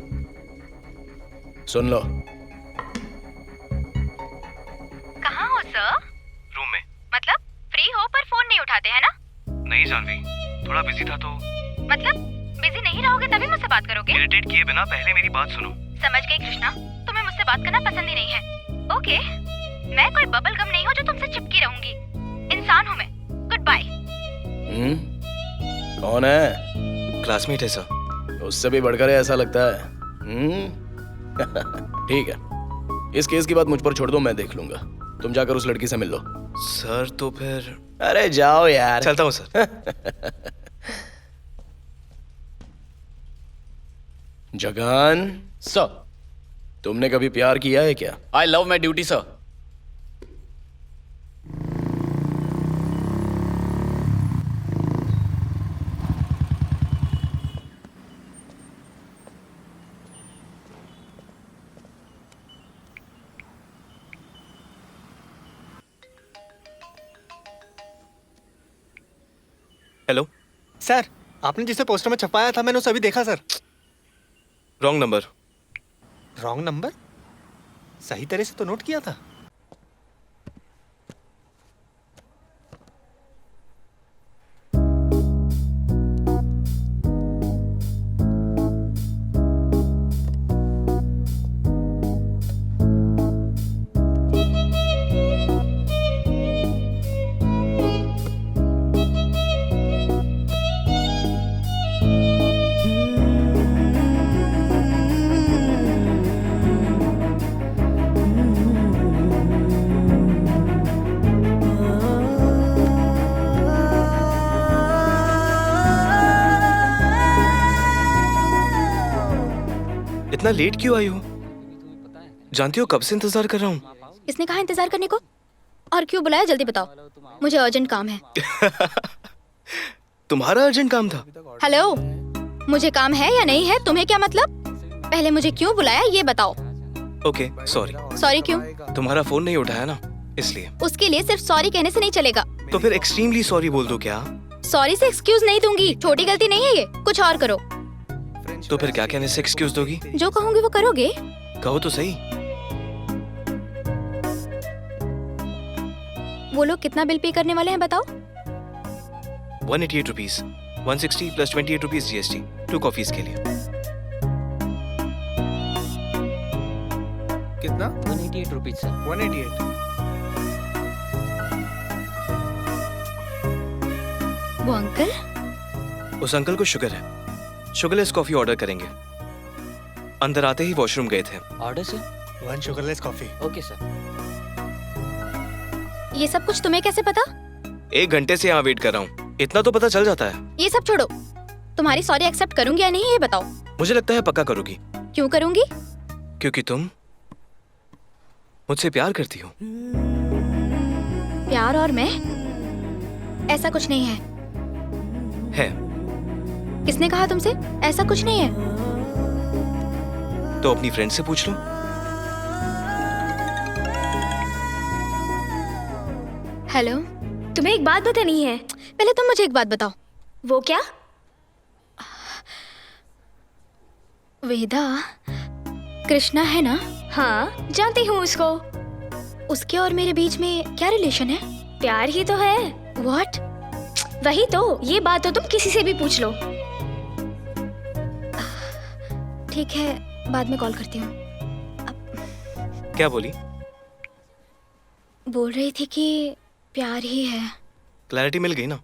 सुन लो, नहीं जानवी, थोड़ा बिजी था तो। मतलब बिजी नहीं रहोगे तभी मुझसे बात करोगे? इरिटेट किए बिना पहले मेरी बात सुनो। समझ गई कृष्णा, तुम्हें मुझसे बात करना पसंद ही नहीं है। ओके, मैं कोई बबल गम नहीं हूँ जो तुमसे चिपकी रहूंगी। इंसान हूँ मैं। Good bye. कौन है? क्लासमेट है सर। उससे भी बढ़कर है ऐसा लगता है। ठीक है, इस केस की बात मुझ पर छोड़ दो, मैं देख लूंगा। तुम जाकर उस लड़की से मिल लो। सर तो फिर अरे जाओ यार। चलता हूँ सर। जगान, सर, तुमने कभी प्यार किया है क्या? I love my duty sir. Hello sir, आपने जिसे पोस्टर में छपाया था मैंने उसे अभी देखा sir. Wrong number. Wrong number? सही तरह से तो नोट किया था। इतना लेट क्यों आई हो? जानती हो कब से इंतजार कर रहा हूँ। किसने कहा इंतजार करने को? और क्यों बुलाया, जल्दी बताओ, मुझे अर्जेंट काम है। तुम्हारा अर्जेंट काम था? हेलो, मुझे काम है या नहीं है, तुम्हें क्या मतलब? पहले मुझे क्यों बुलाया ये बताओ। Okay, sorry. सॉरी क्यों? तुम्हारा फोन नहीं उठाया ना, इसलिए। उसके लिए सिर्फ सॉरी कहने से नहीं चलेगा। तो फिर एक्सट्रीमली सॉरी बोल दो क्या? सॉरी से एक्सक्यूज नहीं दूंगी, छोटी गलती नहीं है ये, कुछ और करो। तो फिर क्या कहने से एक्सक्यूज दोगी? जो कहूंगी वो करोगे? कहो तो सही। वो लोग कितना बिल पे करने वाले हैं बताओ। 188 rupees, 160 plus 28 rupees GST, 2 coffees के लिए। कितना? 188 रुपीज सर। 188। वो अंकल? उस अंकल को शुगर है, शुगरलेस कॉफी ऑर्डर करेंगे। अंदर आते ही वॉशरूम गए थे। Order sir. 1 sugarless coffee. Okay sir. ये सब कुछ तुम्हें कैसे पता? 1 घंटे से यहाँ वेट कर रहा हूँ, इतना तो पता चल जाता है। ये सब छोड़ो, तुम्हारी सॉरी एक्सेप्ट करूंगी या नहीं ये बताओ। मुझे लगता है पक्का करोगी। क्यों करूंगी? क्योंकि तुम मुझसे प्यार करती हो। प्यार और मैं? ऐसा कुछ नहीं है। है। किसने कहा तुमसे? ऐसा कुछ नहीं है। तो अपनी फ्रेंड से पूछ लो। हेलो, तुम्हें एक बात बतानी है। पहले तुम मुझे एक बात बताओ। वो क्या? वेदा कृष्णा है ना? हाँ, जानती हूँ उसको। उसके और मेरे बीच में क्या रिलेशन है? प्यार ही तो है। व्हाट? वही तो, ये बात तो तुम किसी से भी पूछ लो। ठीक है, बाद में कॉल करती हूँ। क्या बोली? बोल रही थी कि प्यार ही है। क्लैरिटी मिल गई ना?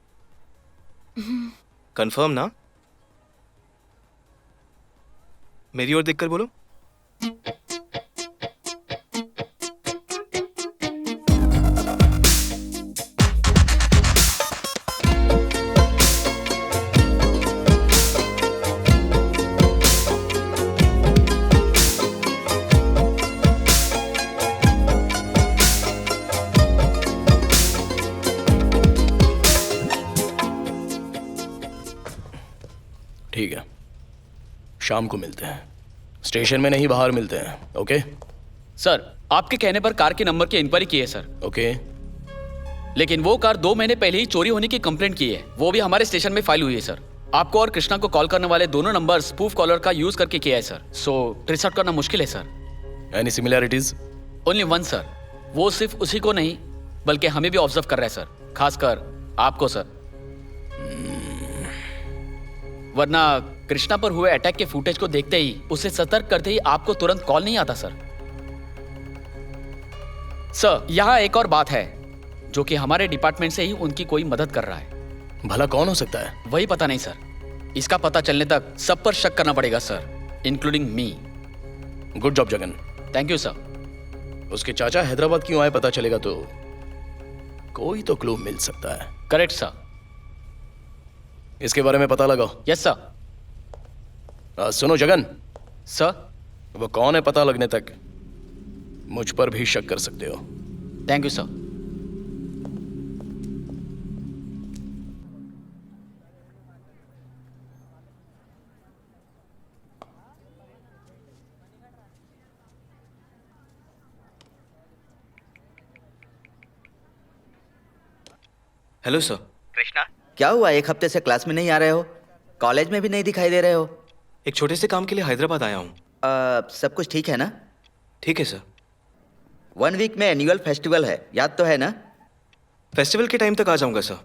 कंफर्म ना? मेरी ओर देखकर बोलो। ठीक है, शाम को मिलते हैं। स्टेशन में नहीं, बाहर मिलते हैं। ओके? सर, आपके कहने पर कार के नंबर की इंक्वायरी की है सर। ओके। लेकिन वो कार 2 महीने पहले ही चोरी होने की कंप्लेंट की है, वो भी हमारे स्टेशन में फाइल हुई है सर। आपको और कृष्णा को कॉल करने वाले दोनों नंबर स्पूफ कॉलर का यूज करके किया है सर। सो ट्रेस आउट करना मुश्किल है sir. Any similarities? Only 1 sir. वो सिर्फ उसी को नहीं बल्कि हमें भी ऑब्जर्व कर रहा है सर, खासकर आपको सर। वरना कृष्णा पर हुए अटैक के फुटेज को देखते ही, उसे सतर्क करते ही आपको तुरंत कॉल नहीं आता सर। सर, यहाँ एक और बात है जो कि हमारे डिपार्टमेंट से ही उनकी कोई मदद कर रहा है। भला कौन हो सकता है? वही पता नहीं सर। इसका पता चलने तक सब पर शक करना पड़ेगा sir, including me. Good job Jagan. Thank you sir. उसके चाचा हैदराबाद क्यों आए पता चलेगा तो कोई तो क्लू मिल सकता है। Correct sir. इसके बारे में पता लगाओ। Yes sir. सुनो जगन, सर। वो कौन है पता लगने तक मुझ पर भी शक कर सकते हो। Thank you sir. Hello sir. Krishna, क्या हुआ? एक हफ्ते से क्लास में नहीं आ रहे हो, कॉलेज में भी नहीं दिखाई दे रहे हो। एक छोटे से काम के लिए हैदराबाद आया हूँ। सब कुछ ठीक है ना? ठीक है सर। 1 वीक में एनुअल फेस्टिवल है, याद तो है ना? फेस्टिवल के टाइम तक आ जाऊंगा sir.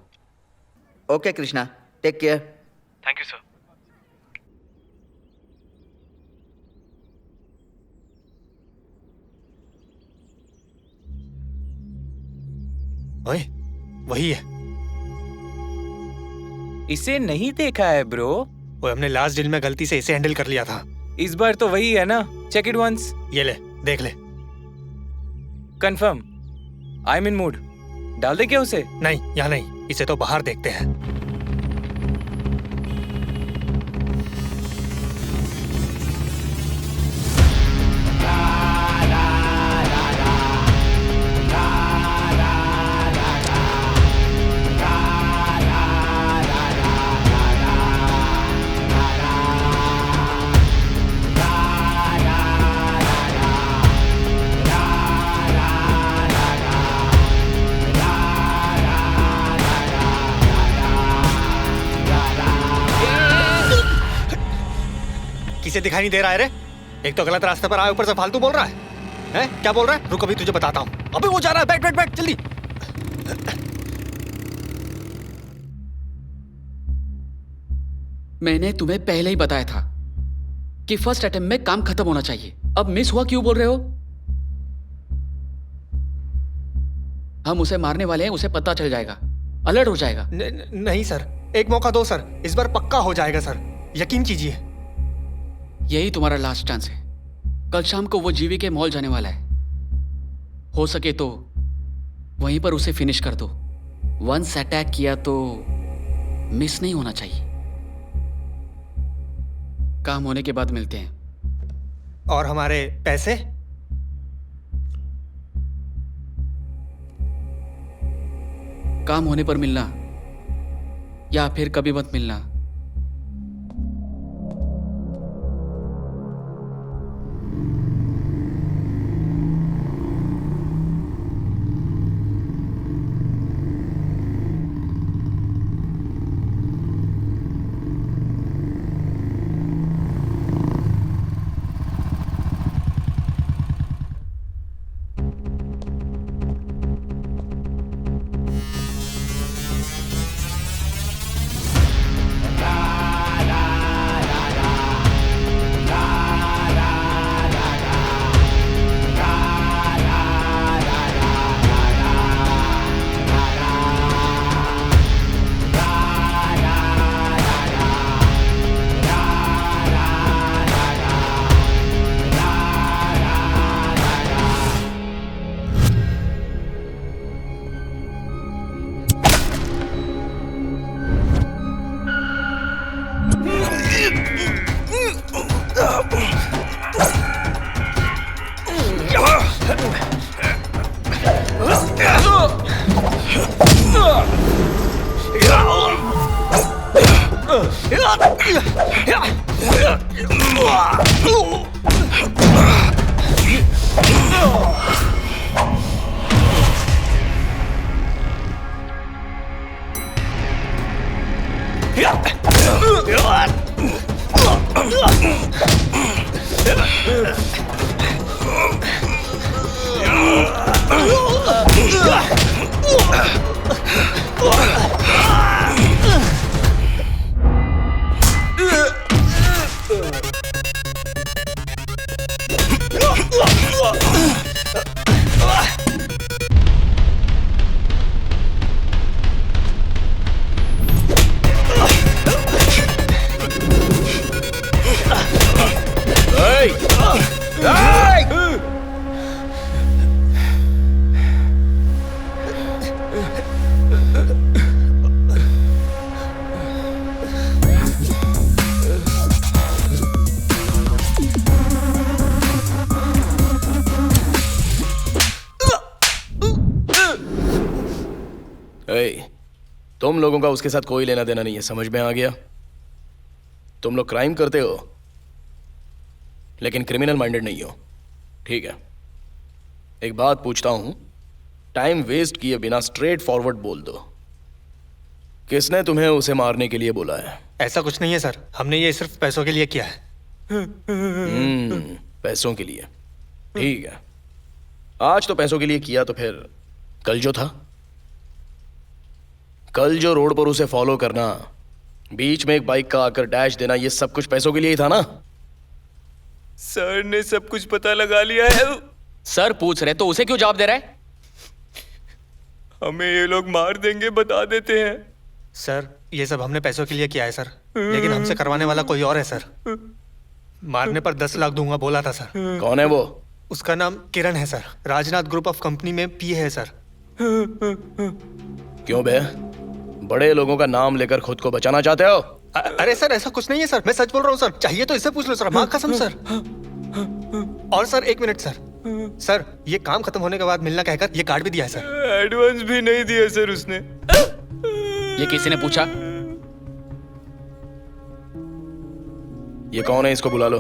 Okay Krishna, take care. Thank you sir. ओए, वही है। इसे नहीं देखा है ब्रो। वो हमने लास्ट डील में गलती से इसे हैंडल कर लिया था। इस बार तो वही है ना। Check it once. ये ले, देख ले। Confirm. I am in mood. डाल दे क्या उसे? नहीं, यहाँ नहीं, इसे तो बाहर देखते हैं। किसे दिखाई नहीं दे रहा है रे? एक तो गलत रास्ते पर आया, ऊपर से फालतू बोल रहा है। हैं? क्या बोल रहा है? रुक, अभी तुझे बताता हूँ। अबे वो जा रहा है, बैठ बैठ बैठ जल्दी। मैंने तुम्हें पहले ही बताया था कि फर्स्ट अटेम्प्ट में काम खत्म होना चाहिए। अब मिस हुआ क्यों बोल रहे हो? हम उसे मारने वाले हैं, उसे पता चल जाएगा, अलर्ट हो जाएगा। नहीं सर, एक मौका दो सर, इस बार पक्का हो जाएगा सर, यकीन कीजिए। यही तुम्हारा लास्ट चांस है। कल शाम को वो जीवी के मॉल जाने वाला है। हो सके तो वहीं पर उसे फिनिश कर दो। वंस अटैक किया तो मिस नहीं होना चाहिए। काम होने के बाद मिलते हैं। और हमारे पैसे? काम होने पर मिलना या फिर कभी मत मिलना। तुम लोगों का उसके साथ कोई लेना देना नहीं है, समझ में आ गया? तुम लोग क्राइम करते हो लेकिन क्रिमिनल माइंडेड नहीं हो, ठीक है? एक बात पूछता हूं, टाइम वेस्ट किए बिना स्ट्रेट फॉरवर्ड बोल दो, किसने तुम्हें उसे मारने के लिए बोला है? ऐसा कुछ नहीं है सर, हमने ये सिर्फ पैसों के लिए किया है। पैसों के लिए, ठीक है। आज तो पैसों के लिए किया, तो फिर कल जो था, कल जो रोड पर उसे फॉलो करना, बीच में एक बाइक का आकर डैश देना, ये सब कुछ पैसों के लिए ही था ना? सर ने सब कुछ पता लगा लिया है। सर पूछ रहे तो उसे क्यों जवाब दे रहा है? हमें ये लोग मार देंगे, बता देते हैं। सर ये सब हमने पैसों के लिए किया है सर, लेकिन हमसे करवाने वाला कोई और है सर। मारने पर 10 लाख दूंगा बोला था सर। कौन है वो? उसका नाम किरण है sir, Rajnath group of company में पीए है सर। क्यों बे, बड़े लोगों का नाम लेकर खुद को बचाना चाहते हो? अरे सर ऐसा कुछ नहीं है सर, मैं सच बोल रहा हूँ सर, चाहिए तो इससे पूछ लो सर, माँ कसम सर। और सर 1 मिनट सर, सर ये काम खत्म होने के बाद मिलना कहकर ये कार्ड भी दिया है सर। एडवांस भी नहीं दिया सर उसने। ये किसी ने पूछा? ये कौन है, इसको बुला लो।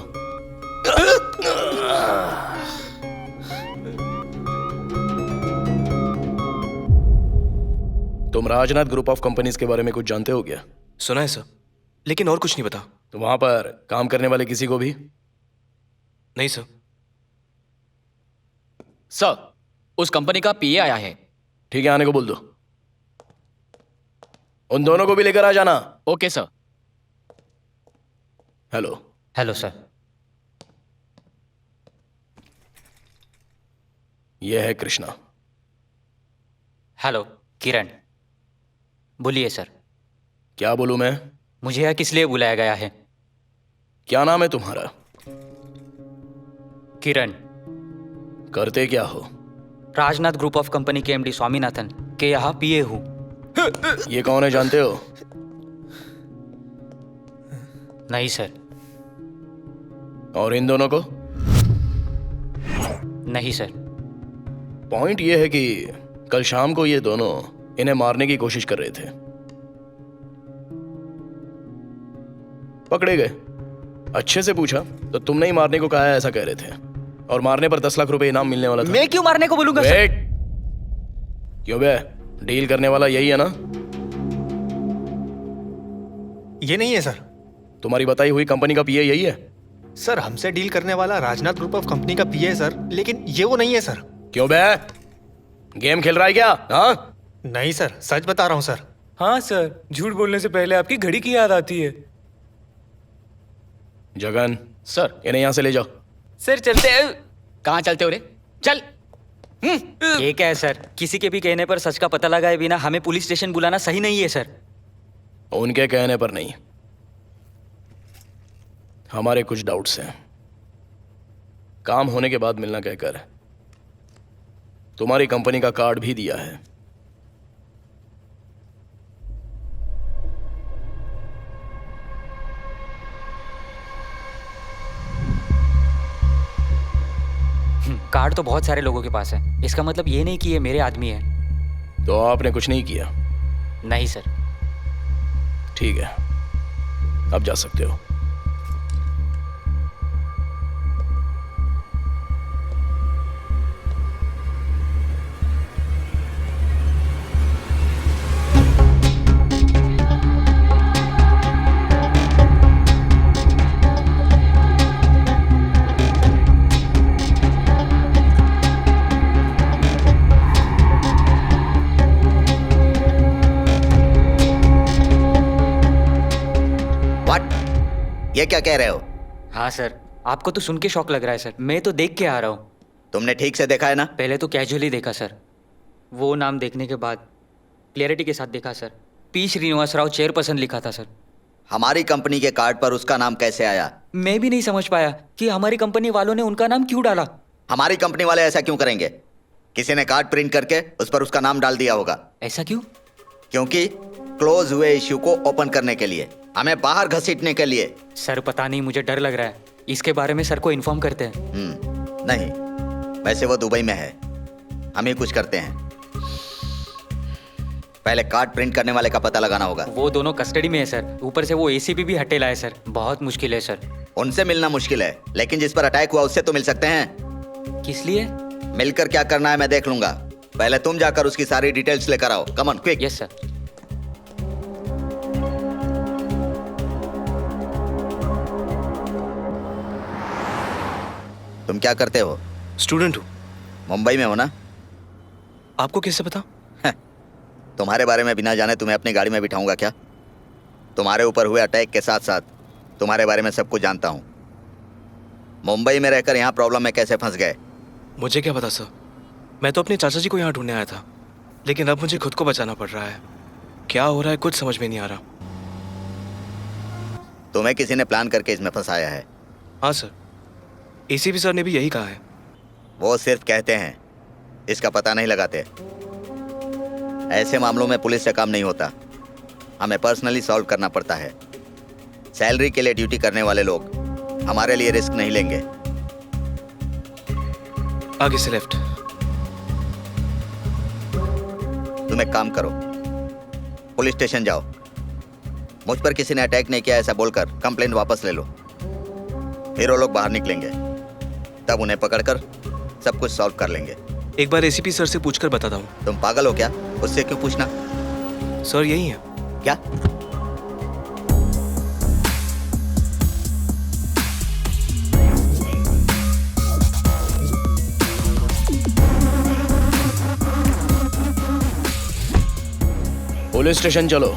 तुम राजनाथ ग्रुप ऑफ कंपनीज के बारे में कुछ जानते हो क्या? सुना है सर, लेकिन और कुछ नहीं पता। तो वहां पर काम करने वाले किसी को भी? नहीं सर। सर उस कंपनी का पीए आया है। ठीक है, आने को बोल दो। उन दोनों को भी लेकर आ जाना। Okay sir. Hello. Hello sir. यह है कृष्णा। हेलो किरण। बोलिए सर। क्या बोलूं मैं? मुझे यहाँ किस लिए बुलाया गया है? क्या नाम है तुम्हारा? किरण। करते क्या हो? राजनाथ ग्रुप ऑफ कंपनी के एमडी स्वामीनाथन के यहाँ पीए हूँ। ये कौन है, जानते हो? नहीं सर। और इन दोनों को? नहीं सर। पॉइंट ये है कि कल शाम को ये दोनों इन्हें मारने की कोशिश कर रहे थे, पकड़े गए। अच्छे से पूछा तो तुमने ही मारने को कहा है, ऐसा कह रहे थे, और मारने पर 10 लाख रुपए इनाम मिलने वाला था। मैं क्यों मारने को बोलूंगा सर? वेट, क्यों बे, डील करने वाला यही है ना? ये नहीं है सर। तुम्हारी बताई हुई कंपनी का पीए यही है? सर हमसे डील करने वाला राजनाथ ग्रुप ऑफ कंपनी का पीए है सर, लेकिन ये वो नहीं है सर। क्यों बे, गेम खेल रहा है क्या? हाँ? नहीं सर, सच बता रहा हूँ सर। हाँ सर, झूठ बोलने से पहले आपकी घड़ी की याद आती है। जगन, सर इन्हें यहां से ले जाओ। सर चलते हैं। कहाँ चलते हो रे? चल। ये क्या है सर, किसी के भी कहने पर सच का पता लगाए बिना हमें पुलिस स्टेशन बुलाना सही नहीं है सर। उनके कहने पर नहीं, हमारे कुछ डाउट्स हैं। काम होने के बाद मिलना कहकर तुम्हारी कंपनी का कार्ड भी दिया है। कार्ड तो बहुत सारे लोगों के पास है, इसका मतलब ये नहीं कि ये मेरे आदमी है। तो आपने कुछ नहीं किया? नहीं सर। ठीक है, अब जा सकते हो। ये क्या कह रहे हो? हाँ सर, आपको तो सुन के शौक लग रहा है सर, मैं तो देख के आ रहा हूँ। तुमने ठीक से देखा है ना? पहले तो कैजुअली देखा सर, वो नाम देखने के बाद क्लियरिटी के साथ देखा sir. P Srinivas Rao chairperson लिखा था सर। हमारी कंपनी के कार्ड पर उसका नाम कैसे आया? मैं भी नहीं समझ पाया कि हमारी कंपनी वालों ने उनका नाम क्यों डाला। हमारी कंपनी वाले ऐसा क्यों करेंगे? किसी ने कार्ड प्रिंट करके उस पर उसका नाम डाल दिया होगा। ऐसा क्यों? क्योंकि क्लोज हुए इश्यू को ओपन करने के लिए, हमें बाहर घसीटने के लिए। सर पता नहीं, मुझे डर लग रहा है, इसके बारे में सर को इन्फॉर्म करते हैं। नहीं, वैसे वो दुबई में है, हम ही कुछ करते हैं। पहले कार्ड प्रिंट करने वाले का पता लगाना होगा। वो दोनों कस्टडी में है सर, ऊपर से वो एसीपी भी हटेला है सर, बहुत मुश्किल है सर। उनसे मिलना मुश्किल है, लेकिन जिस पर अटैक हुआ उससे तो मिल सकते हैं। किस लिए? मिलकर क्या करना है मैं देख लूंगा, पहले तुम जाकर उसकी सारी डिटेल्स लेकर आओ। Come on quick. Yes sir. तुम क्या करते हो? स्टूडेंट हूँ। मुंबई में हो ना? आपको कैसे पता? तुम्हारे बारे में बिना जाने तुम्हें अपनी गाड़ी में बिठाऊंगा क्या? तुम्हारे ऊपर हुए अटैक के साथ साथ तुम्हारे बारे में सब कुछ जानता हूँ। मुंबई में रहकर यहाँ प्रॉब्लम में कैसे फंस गए? मुझे क्या पता सर, मैं तो अपने चाचा जी को यहाँ ढूंढने आया था, लेकिन अब मुझे खुद को बचाना पड़ रहा है। क्या हो रहा है कुछ समझ में नहीं आ रहा। तुम्हें किसी ने प्लान करके इसमें फंसाया है? हाँ सर, एसीपी सर ने भी यही कहा है। वो सिर्फ कहते हैं, इसका पता नहीं लगाते। ऐसे मामलों में पुलिस से काम नहीं होता, हमें पर्सनली सॉल्व करना पड़ता है। सैलरी के लिए ड्यूटी करने वाले लोग हमारे लिए रिस्क नहीं लेंगे। आगे से लेफ्ट। तुम एक काम करो, पुलिस स्टेशन जाओ, मुझ पर किसी ने अटैक नहीं किया ऐसा बोलकर कंप्लेंट वापस ले लो। फिर वो लोग बाहर निकलेंगे, तब उन्हें पकड़कर सब कुछ सॉल्व कर लेंगे। एक बार एसीपी सर से पूछकर बताता हूँ। तुम पागल हो क्या? उससे क्यों पूछना? सर यही है। क्या? पुलिस स्टेशन चलो।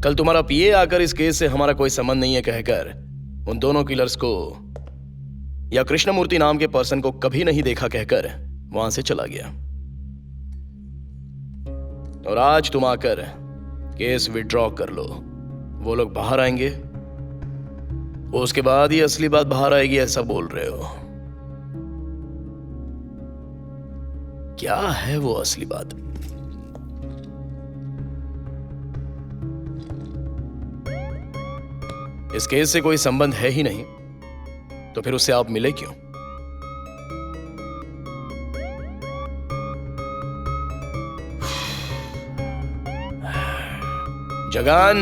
कल तुम्हारा पीए आकर इस केस से हमारा कोई संबंध नहीं है कहकर उन दोनों किलर्स को या कृष्णमूर्ति नाम के पर्सन को कभी नहीं देखा कहकर वहां से चला गया। और आज तुम आकर केस विड्रॉ कर लो। वो लोग बाहर आएंगे, उसके बाद ही असली बात बाहर आएगी ऐसा बोल रहे हो? क्या है वो असली बात? इस केस से कोई संबंध है ही नहीं, तो फिर उससे आप मिले क्यों? जगन,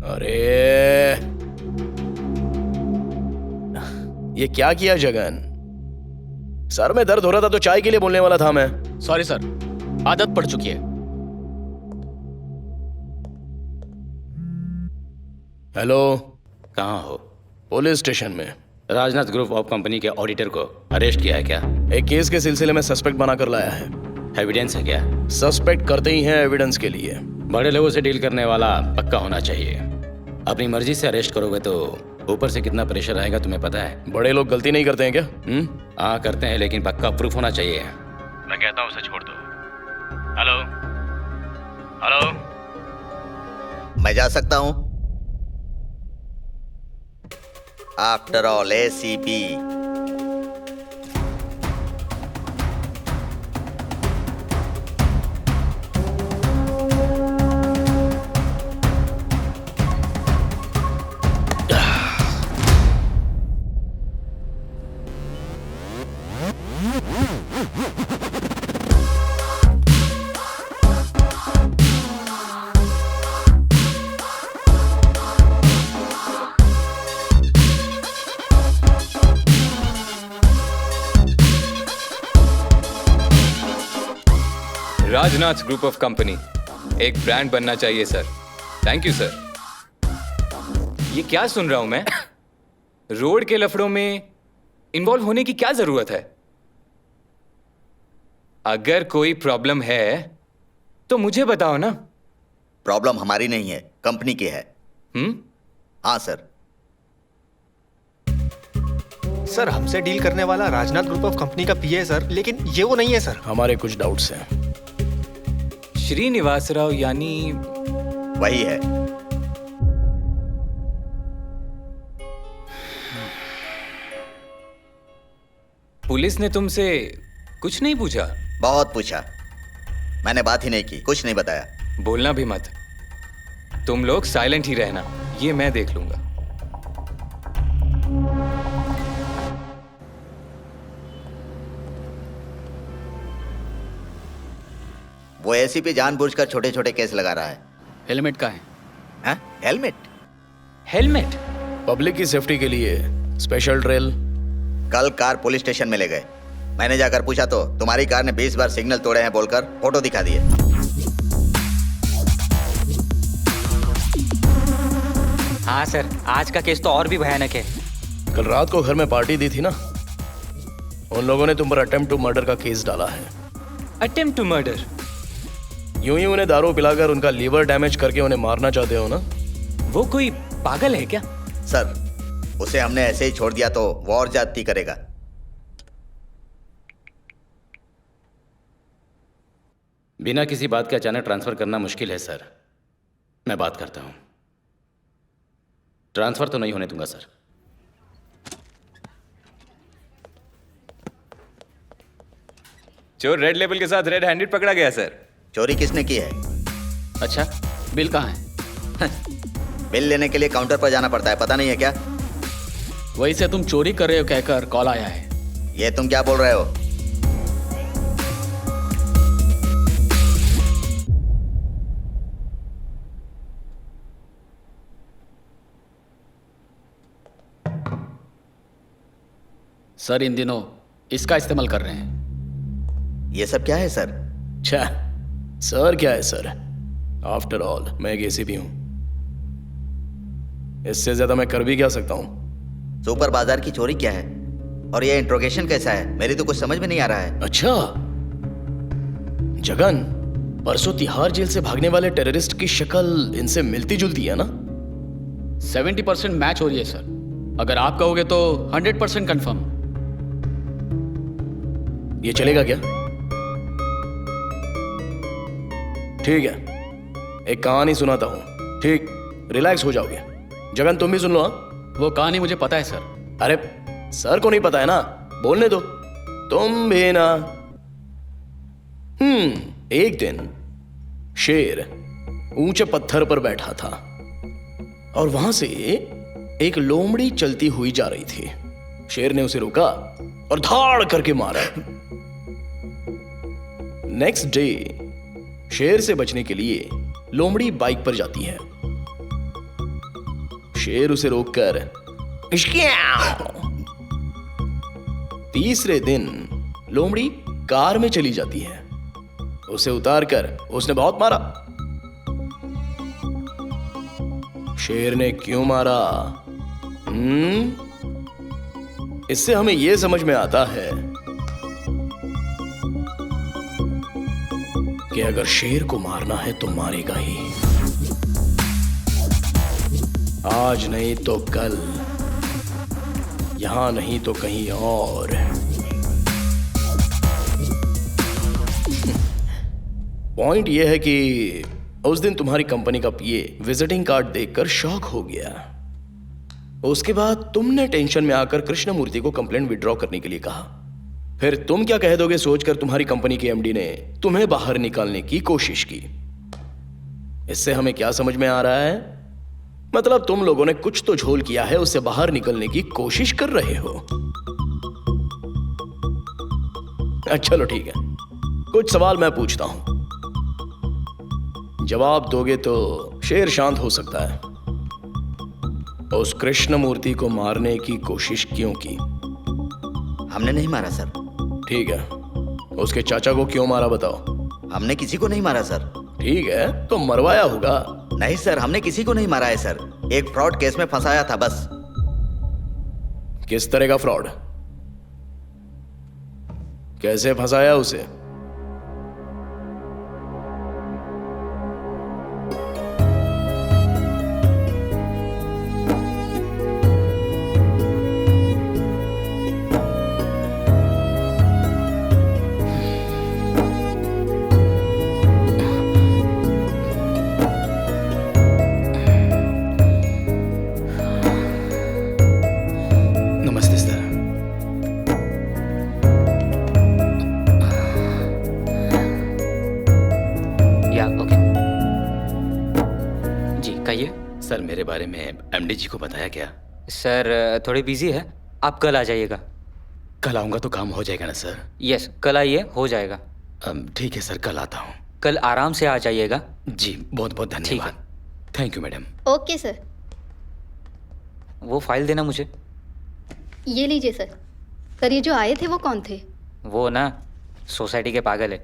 अरे ये क्या किया जगन? सर में दर्द हो रहा था तो चाय के लिए बोलने वाला था मैं। सॉरी सर, आदत पड़ चुकी है। हेलो, कहाँ हो? पुलिस स्टेशन में। राजनाथ ग्रुप ऑफ कंपनी के ऑडिटर को अरेस्ट किया है क्या? एक केस के सिलसिले में सस्पेक्ट बनाकर लाया है। एविडेंस है क्या? सस्पेक्ट करते ही हैं एविडेंस के लिए। बड़े लोगों से डील करने वाला पक्का होना चाहिए। अपनी मर्जी से अरेस्ट करोगे तो ऊपर से कितना प्रेशर आएगा तुम्हें पता है? बड़े लोग गलती नहीं करते हैं क्या? हाँ करते हैं, लेकिन पक्का प्रूफ होना चाहिए। मैं कहता हूँ उसे छोड़ दो। हेलो हेलो, मैं जा सकता हूं? After all ACP. Rajnath group of company एक ब्रांड बनना चाहिए सर। Thank you sir. ये क्या सुन रहा हूं मैं? रोड के लफड़ों में इन्वॉल्व होने की क्या जरूरत है? अगर कोई प्रॉब्लम है तो मुझे बताओ ना। प्रॉब्लम हमारी नहीं है, कंपनी की है। हाँ सर। सर हमसे डील करने वाला राजनाथ ग्रुप ऑफ कंपनी का पीए है सर, लेकिन ये वो नहीं है सर। हमारे कुछ डाउट्स हैं। श्रीनिवास राव यानी? वही है। पुलिस ने तुमसे कुछ नहीं पूछा? बहुत पूछा, मैंने बात ही नहीं की, कुछ नहीं बताया। बोलना भी मत, तुम लोग साइलेंट ही रहना, ये मैं देख लूंगा। वो एसीपी जानबूझकर छोटे छोटे केस लगा रहा है। हेलमेट का है? हाँ? हेलमेट? हेलमेट पब्लिक की सेफ्टी के लिए स्पेशल ड्रिल। कल कार पुलिस स्टेशन में ले गए। मैंने जाकर पूछा तो तुम्हारी कार ने 20 बार सिग्नल तोड़े हैं बोलकर फोटो दिखा दिए। हाँ सर, आज का केस तो और भी भयानक है। कल रात को घर में पार्टी दी थी ना, उन लोगों ने तुम पर अटेम्प्ट टू मर्डर का केस डाला है। Attempt to murder? यूं ही उन्हें दारू पिलाकर उनका लीवर डैमेज करके उन्हें मारना चाहते हो ना? वो कोई पागल है क्या? सर, उसे हमने ऐसे ही छोड़ दिया तो वो और ज्यादती करेगा। बिना किसी बात के अचानक ट्रांसफर करना मुश्किल है सर। मैं बात करता हूं। ट्रांसफर तो नहीं होने दूंगा सर। चोर रेड लेबल के साथ रेड हैंडेड पकड़ा गया सर। चोरी किसने की है? अच्छा, बिल कहाँ है? बिल लेने के लिए काउंटर पर जाना पड़ता है, पता नहीं है क्या? वही से तुम चोरी कर रहे हो कहकर कॉल आया है। ये तुम क्या बोल रहे हो? सर इन दिनों इसका इस्तेमाल कर रहे हैं। ये सब क्या है सर? छा, सर क्या है सर? आफ्टर ऑल मैं एक एसीपी हूं। इससे ज्यादा मैं कर भी क्या सकता हूं? सुपर बाजार की चोरी क्या है और ये इंट्रोगेशन कैसा है? मेरी तो कुछ समझ में नहीं आ रहा है। अच्छा, जगन, परसों तिहाड़ जेल से भागने वाले टेररिस्ट की शक्ल इनसे मिलती जुलती है ना? 70% मैच हो रही है सर। अगर आप कहोगे तो 100% कंफर्म। ये चलेगा क्या? ठीक है, एक कहानी सुनाता हूं। ठीक, रिलैक्स हो जाओगे। जगन तुम भी सुन लो। हाँ, वो कहानी मुझे पता है सर। अरे सर को नहीं पता है ना, बोलने दो। तुम भी ना। एक दिन शेर ऊंचे पत्थर पर बैठा था और वहां से एक लोमड़ी चलती हुई जा रही थी। शेर ने उसे रोका और धाड़ करके मारा। नेक्स्ट डे शेर से बचने के लिए लोमड़ी बाइक पर जाती है। शेर उसे रोककर तीसरे दिन लोमड़ी कार में चली जाती है। उसे उतारकर उसने बहुत मारा। शेर ने क्यों मारा? इससे हमें यह समझ में आता है कि अगर शेर को मारना है तो मारेगा ही। आज नहीं तो कल, यहां नहीं तो कहीं और। पॉइंट यह है कि उस दिन तुम्हारी कंपनी का पीए विजिटिंग कार्ड देखकर शॉक हो गया। उसके बाद तुमने टेंशन में आकर कृष्णमूर्ति को कंप्लेंट विड्रॉ करने के लिए कहा। फिर तुम क्या कह दोगे सोचकर तुम्हारी कंपनी के एमडी ने तुम्हें बाहर निकालने की कोशिश की। इससे हमें क्या समझ में आ रहा है? मतलब तुम लोगों ने कुछ तो झोल किया है, उससे बाहर निकलने की कोशिश कर रहे हो। चलो ठीक है, कुछ सवाल मैं पूछता हूं, जवाब दोगे तो शेर शांत हो सकता है। उस कृष्णमूर्ति को मारने की कोशिश क्यों की? हमने नहीं मारा सर। ठीक है, उसके चाचा को क्यों मारा बताओ? हमने किसी को नहीं मारा सर। ठीक है, तो मरवाया होगा। नहीं सर, हमने किसी को नहीं मारा है सर। एक फ्रॉड केस में फंसाया था बस। किस तरह का फ्रॉड? कैसे फंसाया उसे? नमस्ते सर। या ओके जी, कहिए। सर मेरे बारे में एमडी जी को बताया क्या? सर थोड़ी बिजी है, आप कल आ जाइएगा। कल आऊंगा तो काम हो जाएगा ना सर? यस, कल आइए, हो जाएगा। ठीक है सर, कल आता हूँ। कल आराम से आ जाइएगा। जी बहुत बहुत धन्यवाद। Thank you madam. Okay sir. वो फाइल देना मुझे। ये लीजिए सर। सर ये जो आए थे वो कौन थे? वो ना सोसाइटी के पागल है।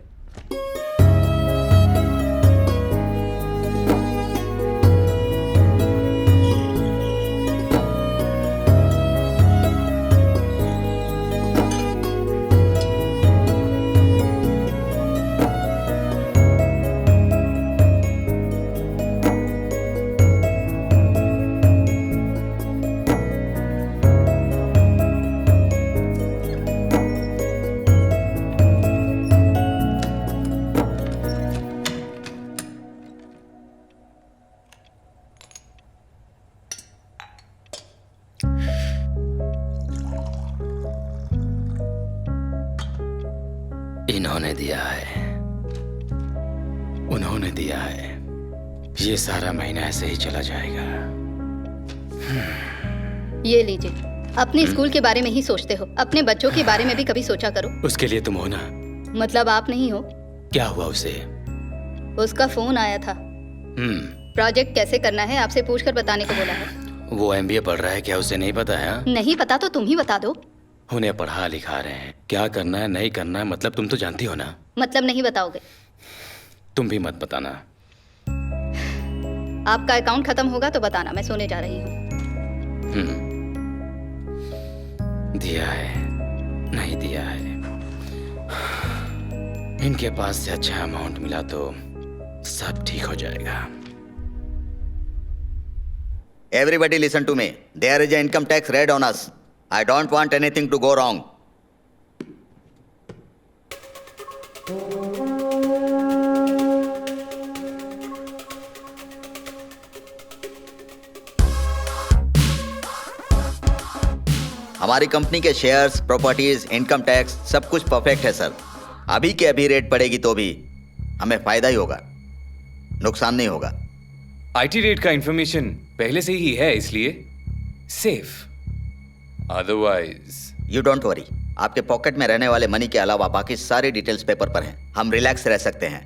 इन्होंने दिया है, उन्होंने दिया है। ये सारा महीना ऐसे ही चला जाएगा। ये लीजिए। अपने स्कूल के बारे में ही सोचते हो, अपने बच्चों के बारे में भी कभी सोचा करो। उसके लिए तुम हो ना। मतलब आप नहीं हो? क्या हुआ उसे? उसका फोन आया था। प्रोजेक्ट कैसे करना है आपसे पूछकर बताने को बोला है। वो MBA पढ़ रहा है, क्या उसे नहीं पता है? नहीं पता तो तुम ही बता दो। उन्हें पढ़ा लिखा रहे हैं, क्या करना है नहीं करना है मतलब तुम तो जानती हो ना। मतलब नहीं बताओगे? तुम भी मत बताना। आपका अकाउंट खत्म होगा तो बताना, मैं सोने जा रही हूँ। दिया है नहीं दिया है, इनके पास से अच्छा अमाउंट मिला तो सब ठीक हो जाएगा। Everybody listen to me. There is an income tax raid on us. I don't want anything to go wrong. हमारी कंपनी के शेयर्स, प्रॉपर्टीज, इनकम टैक्स सब कुछ परफेक्ट है सर। अभी के अभी रेट पड़ेगी तो भी हमें फायदा ही होगा, नुकसान नहीं होगा। IT रेट का इंफॉर्मेशन पहले से ही है, इसलिए safe. Otherwise you don't worry, आपके पॉकेट में रहने वाले मनी के अलावा बाकी सारी डिटेल्स पेपर पर हैं। हम रिलैक्स रह सकते हैं।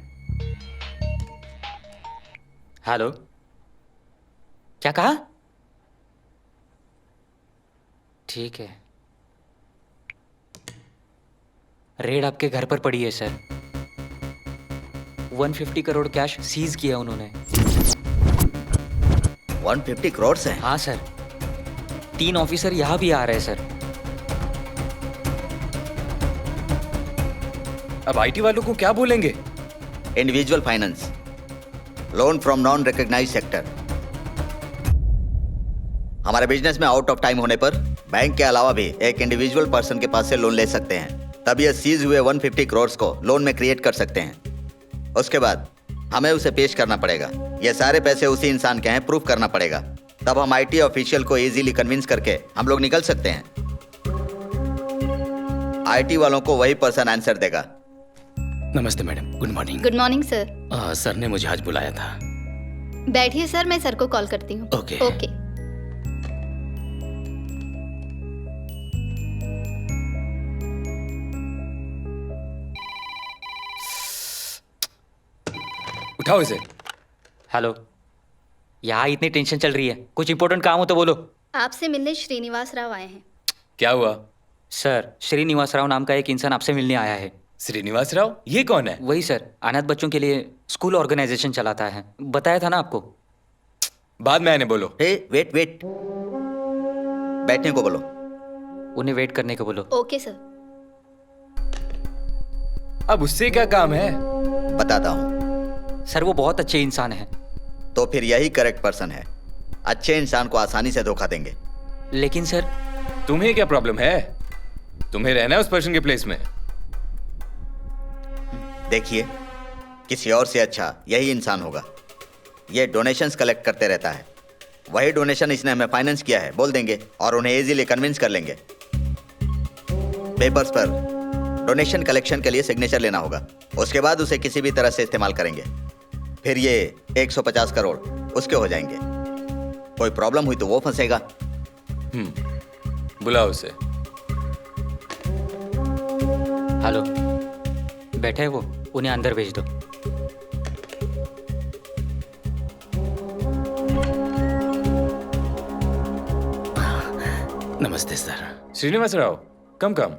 हेलो, क्या कहा? ठीक है। रेड आपके घर पर पड़ी है सर। 150 करोड़ कैश सीज किया उन्होंने। 150 करोड़ से? हाँ सर। 3 ऑफिसर यहाँ भी आ रहे हैं सर। अब IT वालों को क्या बोलेंगे? Individual finance, loan from non recognised sector. हमारे बिजनेस में आउट ऑफ टाइम होने पर बैंक के अलावा भी एक इंडिविजुअल पर्सन के पास से लोन ले सकते हैं। तब ये सीज हुए 150 करोड़ को लोन में क्रिएट कर सकते हैं। उसके बाद हमें उसे पेश करना पड़ेगा। ये सारे पैसे उसी इंसान के हैं, प्रूफ करना पड़ेगा। तब हम IT ऑफिशियल को इजीली कन्विंस करके हम लोग निकल सकते हैं। IT वालों को वही पर्सन आंसर देगा। नमस्ते madam, good morning. Good morning sir. Sir ने मुझे आज बुलाया था। बैठिए सर, मैं सर को कॉल करती हूँ। ओके। ओके। उठाओ इसे। हेलो, यहाँ इतनी टेंशन चल रही है, कुछ इंपॉर्टेंट काम हो तो बोलो। आपसे मिलने श्रीनिवास राव आए हैं। क्या हुआ? सर, श्रीनिवास राव नाम का एक इंसान आपसे मिलने आया है। श्रीनिवास राव? ये कौन है? वही सर, अनाथ बच्चों के लिए स्कूल ऑर्गेनाइजेशन चलाता है। बताया था ना आपको। बाद में आने बोलो। हे वेट, बैठने को बोलो। उन्हें वेट करने को बोलो। Okay sir. अब उससे क्या काम है? बताता हूँ। सर, वो बहुत अच्छे इंसान हैं। तो फिर यही करेक्ट पर्सन है। अच्छे इंसान को आसानी से धोखा देंगे। लेकिन सर, तुम्हें क्या प्रॉब्लम है? तुम्हें रहना है उस पर्सन के प्लेस में। देखिए, किसी और से अच्छा यही इंसान होगा। ये डोनेशंस कलेक्ट करते रहता है। वही डोनेशन इसने हमें फाइनेंस किया है बोल देंगे और उन्हें इजीली कन्विंस कर लेंगे। पेपर्स पर डोनेशन कलेक्शन के लिए सिग्नेचर लेना होगा। उसके बाद उसे किसी भी तरह से इस्तेमाल करेंगे। फिर ये 150 करोड़ उसके हो जाएंगे। कोई प्रॉब्लम हुई तो वो फंसेगा। बुलाओ उसे। हेलो, बैठे हैं वो, उन्हें अंदर भेज दो। नमस्ते सर। श्रीनिवास राव, कम कम।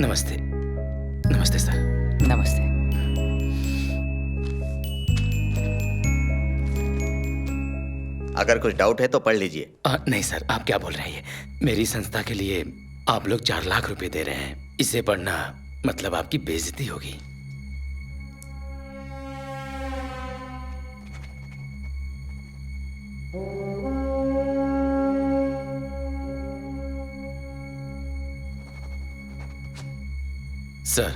नमस्ते। नमस्ते सर। नमस्ते। अगर कुछ डाउट है तो पढ़ लीजिए। नहीं सर, आप क्या बोल रहे हैं? मेरी संस्था के लिए आप लोग 4 लाख रुपए दे रहे हैं। इसे पढ़ना मतलब आपकी बेइज्जती होगी। सर,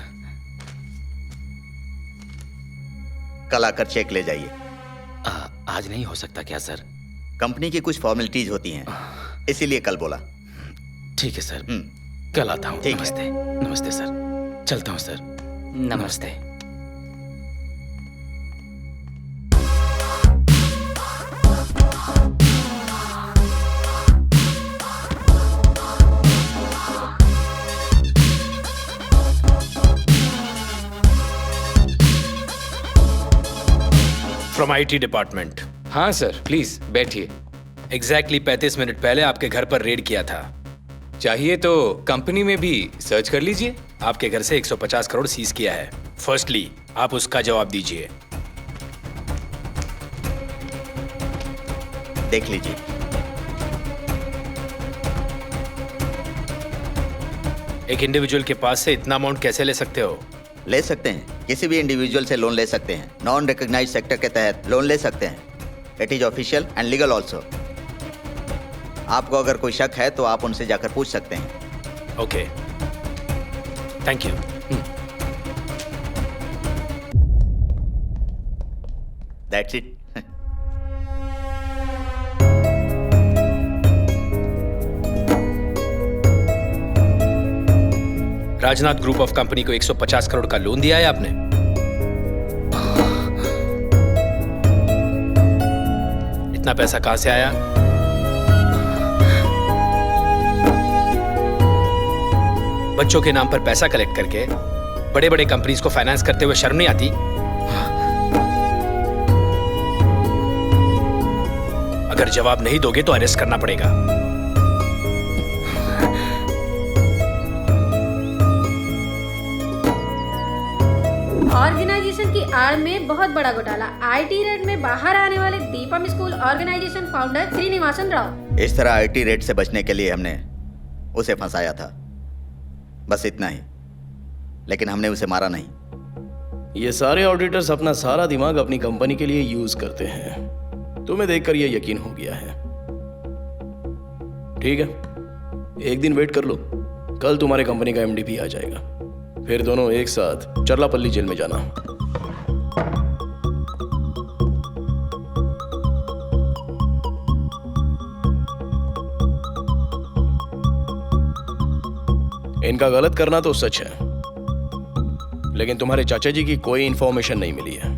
कल आकर चेक ले जाइए। आज नहीं हो सकता क्या सर? कंपनी की कुछ फॉर्मेलिटीज होती हैं, इसीलिए कल बोला। ठीक है सर, कल आता हूँ। ठीक है। नमस्ते। नमस्ते सर, चलता हूँ सर। नमस्ते। From IT department. हाँ सर, प्लीज बैठिए। एग्जैक्टली 35 मिनट पहले आपके घर पर रेड किया था। चाहिए तो कंपनी में भी सर्च कर लीजिए। आपके घर से 150 करोड़ सीज किया है। फर्स्टली आप उसका जवाब दीजिए। देख लीजिए। एक इंडिविजुअल के पास से इतना अमाउंट कैसे ले सकते हो? ले सकते हैं, किसी भी इंडिविजुअल से लोन ले सकते हैं। नॉन रिकॉग्नाइज सेक्टर के तहत लोन ले सकते हैं। It is official and legal also. आपको अगर कोई शक है तो आप उनसे जाकर पूछ सकते हैं। Okay, thank you. That's it. Rajnath group of company को 150 करोड़ का लोन दिया है आपने? इतना पैसा कहां से आया? बच्चों के नाम पर पैसा कलेक्ट करके बड़े बड़े कंपनीज को फाइनेंस करते हुए शर्म नहीं आती? अगर जवाब नहीं दोगे तो अरेस्ट करना पड़ेगा। ऑर्गेनाइजेशन की आड़ में बहुत बड़ा घोटाला। आईटी रेड में बाहर आने वाले Deepam school organisation founder Srinivasan Rao. इस तरह आईटी रेड से बचने के लिए हमने उसे फंसाया था, बस इतना ही। लेकिन हमने उसे मारा नहीं। ये सारे ऑडिटर्स अपना सारा दिमाग अपनी कंपनी के लिए यूज करते हैं। तुम्हें देखकर ये यकीन हो गया है। ठीक है, एक दिन वेट कर लो, कल तुम्हारे कंपनी का एमडी भी आ जाएगा। फिर दोनों एक साथ चरलापल्ली जेल में जाना। इनका गलत करना तो सच है, लेकिन तुम्हारे चाचा जी की कोई इंफॉर्मेशन नहीं मिली है।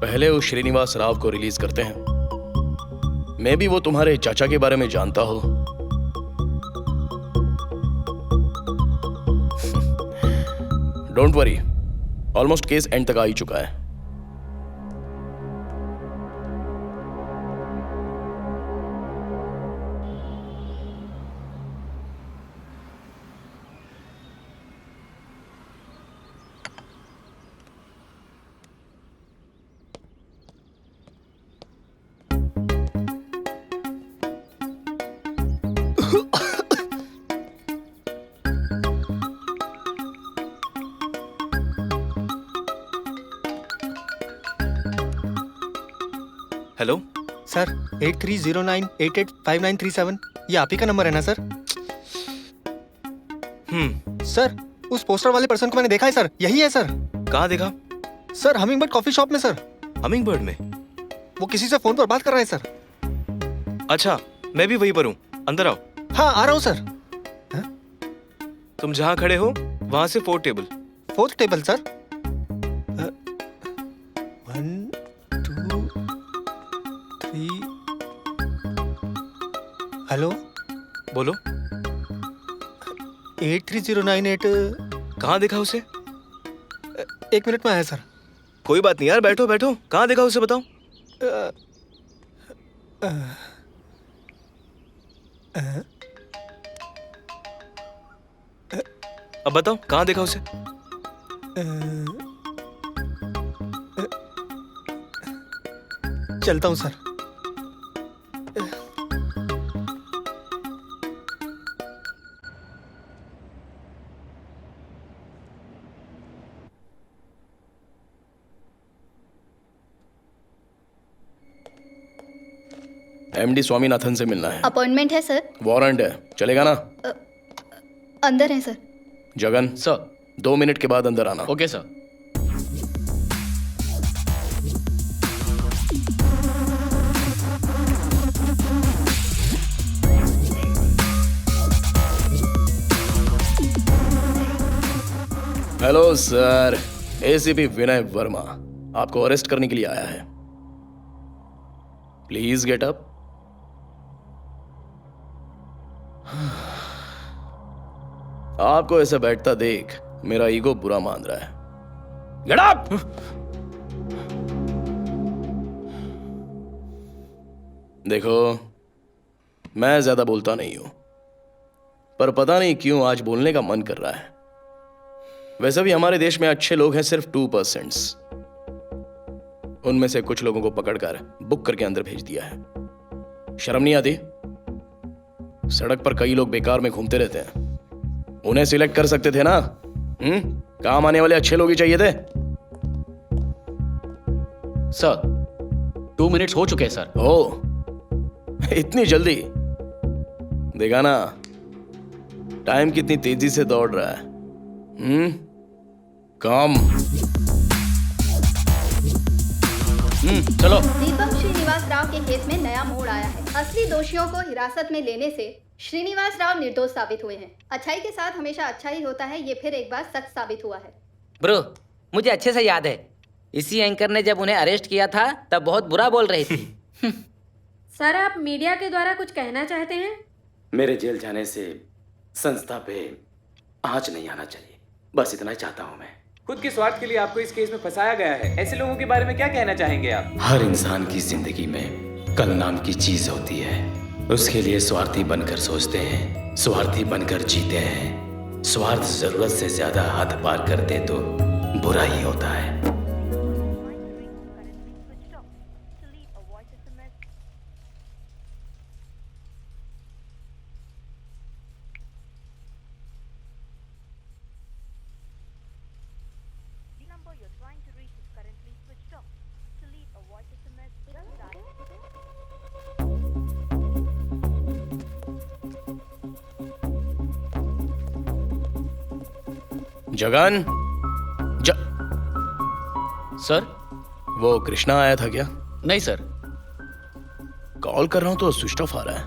पहले उस श्रीनिवास राव को रिलीज करते हैं। मे बी वो तुम्हारे चाचा के बारे में जानता हो। Don't worry, almost case and तक आ ही चुका है। हेलो सर, 8309885937 ये आप ही का नंबर है ना सर? सर, उस पोस्टर वाले पर्सन को मैंने देखा है सर, यही है सर। कहाँ देखा? सर, हमिंगबर्ड कॉफी शॉप में सर। हमिंगबर्ड में? वो किसी से फोन पर बात कर रहा है सर। अच्छा, मैं भी वहीं पर हूँ, अंदर आओ। हाँ, आ रहा हूँ सर। तुम जहाँ खड़े हो वहां से 4th table. 4th table sir? 1 2 3। Hello, बोलो। 83098। कहाँ देखा उसे? 1 मिनट में आया सर। कोई बात नहीं यार, बैठो बैठो। कहाँ देखा उसे बताओ। अब बताओ कहाँ देखा उसे। चलता हूँ सर। एमडी स्वामीनाथन से मिलना है। अपॉइंटमेंट है सर। वारंट है, चलेगा ना? अंदर है सर। जगन सर 2 मिनट के बाद अंदर आना। Okay sir. Hello sir, ACP Vinay Verma आपको अरेस्ट करने के लिए आया है। Please get up. आपको ऐसे बैठता देख मेरा ईगो बुरा मान रहा है। Get up. देखो, मैं ज्यादा बोलता नहीं हूं, पर पता नहीं क्यों आज बोलने का मन कर रहा है। वैसे भी हमारे देश में अच्छे लोग हैं सिर्फ 2%। उनमें से कुछ लोगों को पकड़कर बुक करके अंदर भेज दिया है। शर्म नहीं आती? सड़क पर कई लोग बेकार में घूमते रहते हैं, उन्हें सिलेक्ट कर सकते थे ना। काम आने वाले अच्छे लोग ही चाहिए थे। सर 2 मिनट्स हो चुके हैं सर। ओ, इतनी जल्दी? देखा ना टाइम कितनी तेजी से दौड़ रहा है। काम। चलो। दीपम श्रीनिवास राव के केस में नया मोड़ आया है। असली दोषियों को हिरासत में लेने से श्रीनिवास राव निर्दोष साबित हुए हैं। अच्छाई के साथ हमेशा अच्छा ही होता है, ये फिर एक बार सच साबित हुआ है। ब्रो, मुझे अच्छे से याद है, इसी एंकर ने जब उन्हें अरेस्ट किया था तब बहुत बुरा बोल रही थी। सर, आप मीडिया के द्वारा कुछ कहना चाहते हैं? मेरे जेल जाने से संस्था पे आंच नहीं आना चाहिए, बस इतना ही चाहता हूं मैं। खुद के स्वार्थ के लिए आपको इस केस में फंसाया गया है। ऐसे लोगों के बारे में क्या कहना चाहेंगे आप? हर इंसान की जिंदगी में कल नाम की चीज होती है, उसके लिए स्वार्थी बनकर सोचते हैं, स्वार्थी बनकर जीते हैं। स्वार्थ जरूरत से ज्यादा हद पार कर दे तो बुरा ही होता है। जगन, सर वो कृष्णा आया था क्या? नहीं सर। कॉल कर रहा हूं तो स्विच ऑफ आ रहा है।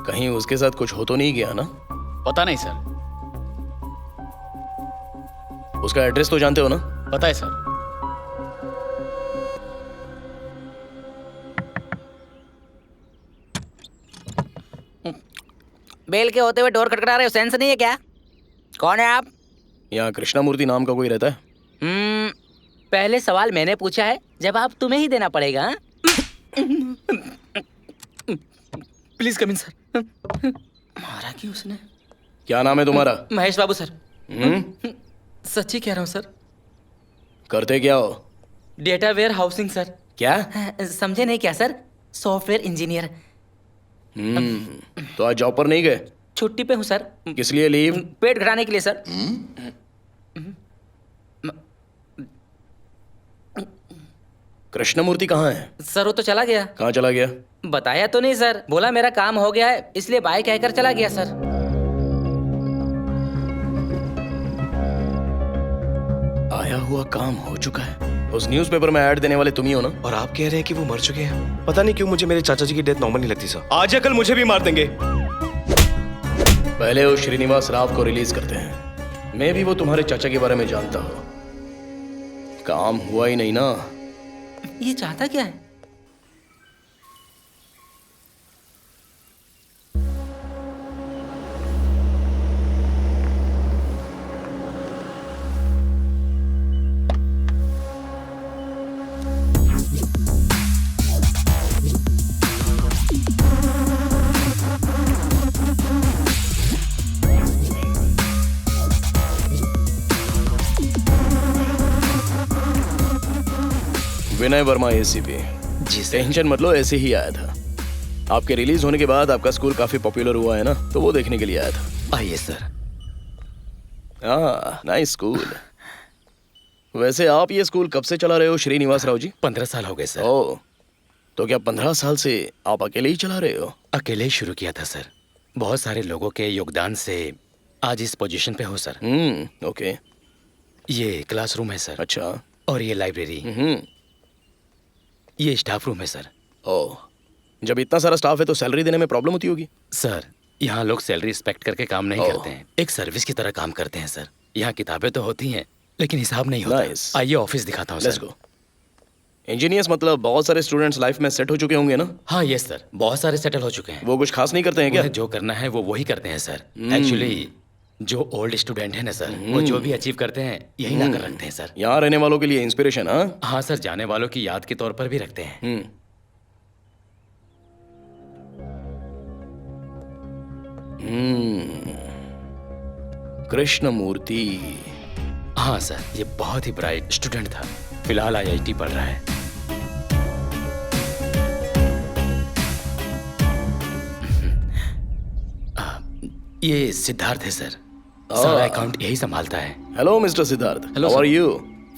कहीं उसके साथ कुछ हो तो नहीं गया ना? पता नहीं सर। उसका एड्रेस तो जानते हो ना? पता है सर। बेल के होते हुए डोर खटखटा रहे हो, सेंस नहीं है क्या? कौन है आप? यहाँ कृष्णामूर्ति नाम का कोई रहता है? पहले सवाल मैंने पूछा है, जवाब तुम्हें ही देना पड़ेगा। Please come in sir. मारा क्यों उसने? क्या नाम है तुम्हारा? महेश बाबू सर। सच्ची कह रहा हूँ सर। करते क्या हो? Data warehousing sir. क्या? समझे नहीं क्या सर? Software engineer. तो आज जॉब पर नहीं गए? छुट्टी पे हूँ सर। किस लिए लीव? पेट घटाने के लिए सर। कृष्णमूर्ति कहाँ है? सर वो तो चला गया। कहाँ चला गया? बताया तो नहीं सर, बोला मेरा काम हो गया है इसलिए बाय कहकर चला गया सर। आया हुआ काम हो चुका है। उस न्यूज़पेपर में ऐड देने वाले तुम ही हो ना? और आप कह रहे हैं कि वो मर चुके हैं? पता नहीं क्यों मुझे मेरे चाचा जी की डेथ नॉर्मल नहीं लगती सर। आज या कल मुझे भी मार देंगे। पहले वो श्रीनिवास राव को रिलीज करते हैं। मैं भी वो तुम्हारे चाचा के बारे में जानता हूँ। काम हुआ ही नहीं ना? ये चाहता क्या है? विनय वर्मा एसीपी। जी सर। टेंशन मत लो, ऐसे ही आया था। आपके रिलीज होने के बाद आपका स्कूल काफी पॉपुलर हुआ है ना, तो वो देखने के लिए आया था। आइए सर। Nice school. वैसे आप ये स्कूल कब से चला रहे हो श्रीनिवास राव जी? 15 साल हो गए सर। ओह, तो क्या 15 साल से आप अकेले ही चला रहे हो? अकेले ही शुरू किया था सर। बहुत सारे लोगों के योगदान से आज इस पोजीशन पे हो सर। ओके। ये क्लासरूम है सर। अच्छा। और ये लाइब्रेरी। ये स्टाफ रूम है सर। ओह, जब इतना सारा स्टाफ है तो सैलरी देने में प्रॉब्लम होती होगी? सर, यहाँ लोग सैलरी एक्सपेक्ट करके काम नहीं करते हैं, एक सर्विस की तरह काम करते हैं सर। यहाँ किताबें तो होती हैं लेकिन हिसाब नहीं होता। आइए ऑफिस दिखाता हूँ सर। इंजीनियर्स मतलब बहुत सारे स्टूडेंट्स लाइफ में सेट हो चुके होंगे ना? हाँ यस सर, बहुत सारे सेटल हो चुके हैं। वो कुछ खास नहीं करते हैं क्या? जो करना है वो वही करते हैं सर। एक्चुअली जो ओल्ड स्टूडेंट है ना सर, वो जो भी अचीव करते हैं यही ला कर रखते हैं सर। यहाँ रहने वालों के लिए इंस्पिरेशन? हाँ सर, जाने वालों की याद के तौर पर भी रखते हैं। कृष्णमूर्ति। हाँ सर, ये बहुत ही ब्राइट स्टूडेंट था, फिलहाल IIT पढ़ रहा है। ये सिद्धार्थ है सर, सारा अकाउंट यही संभालता है। Hello mister Siddharth, hello how are you?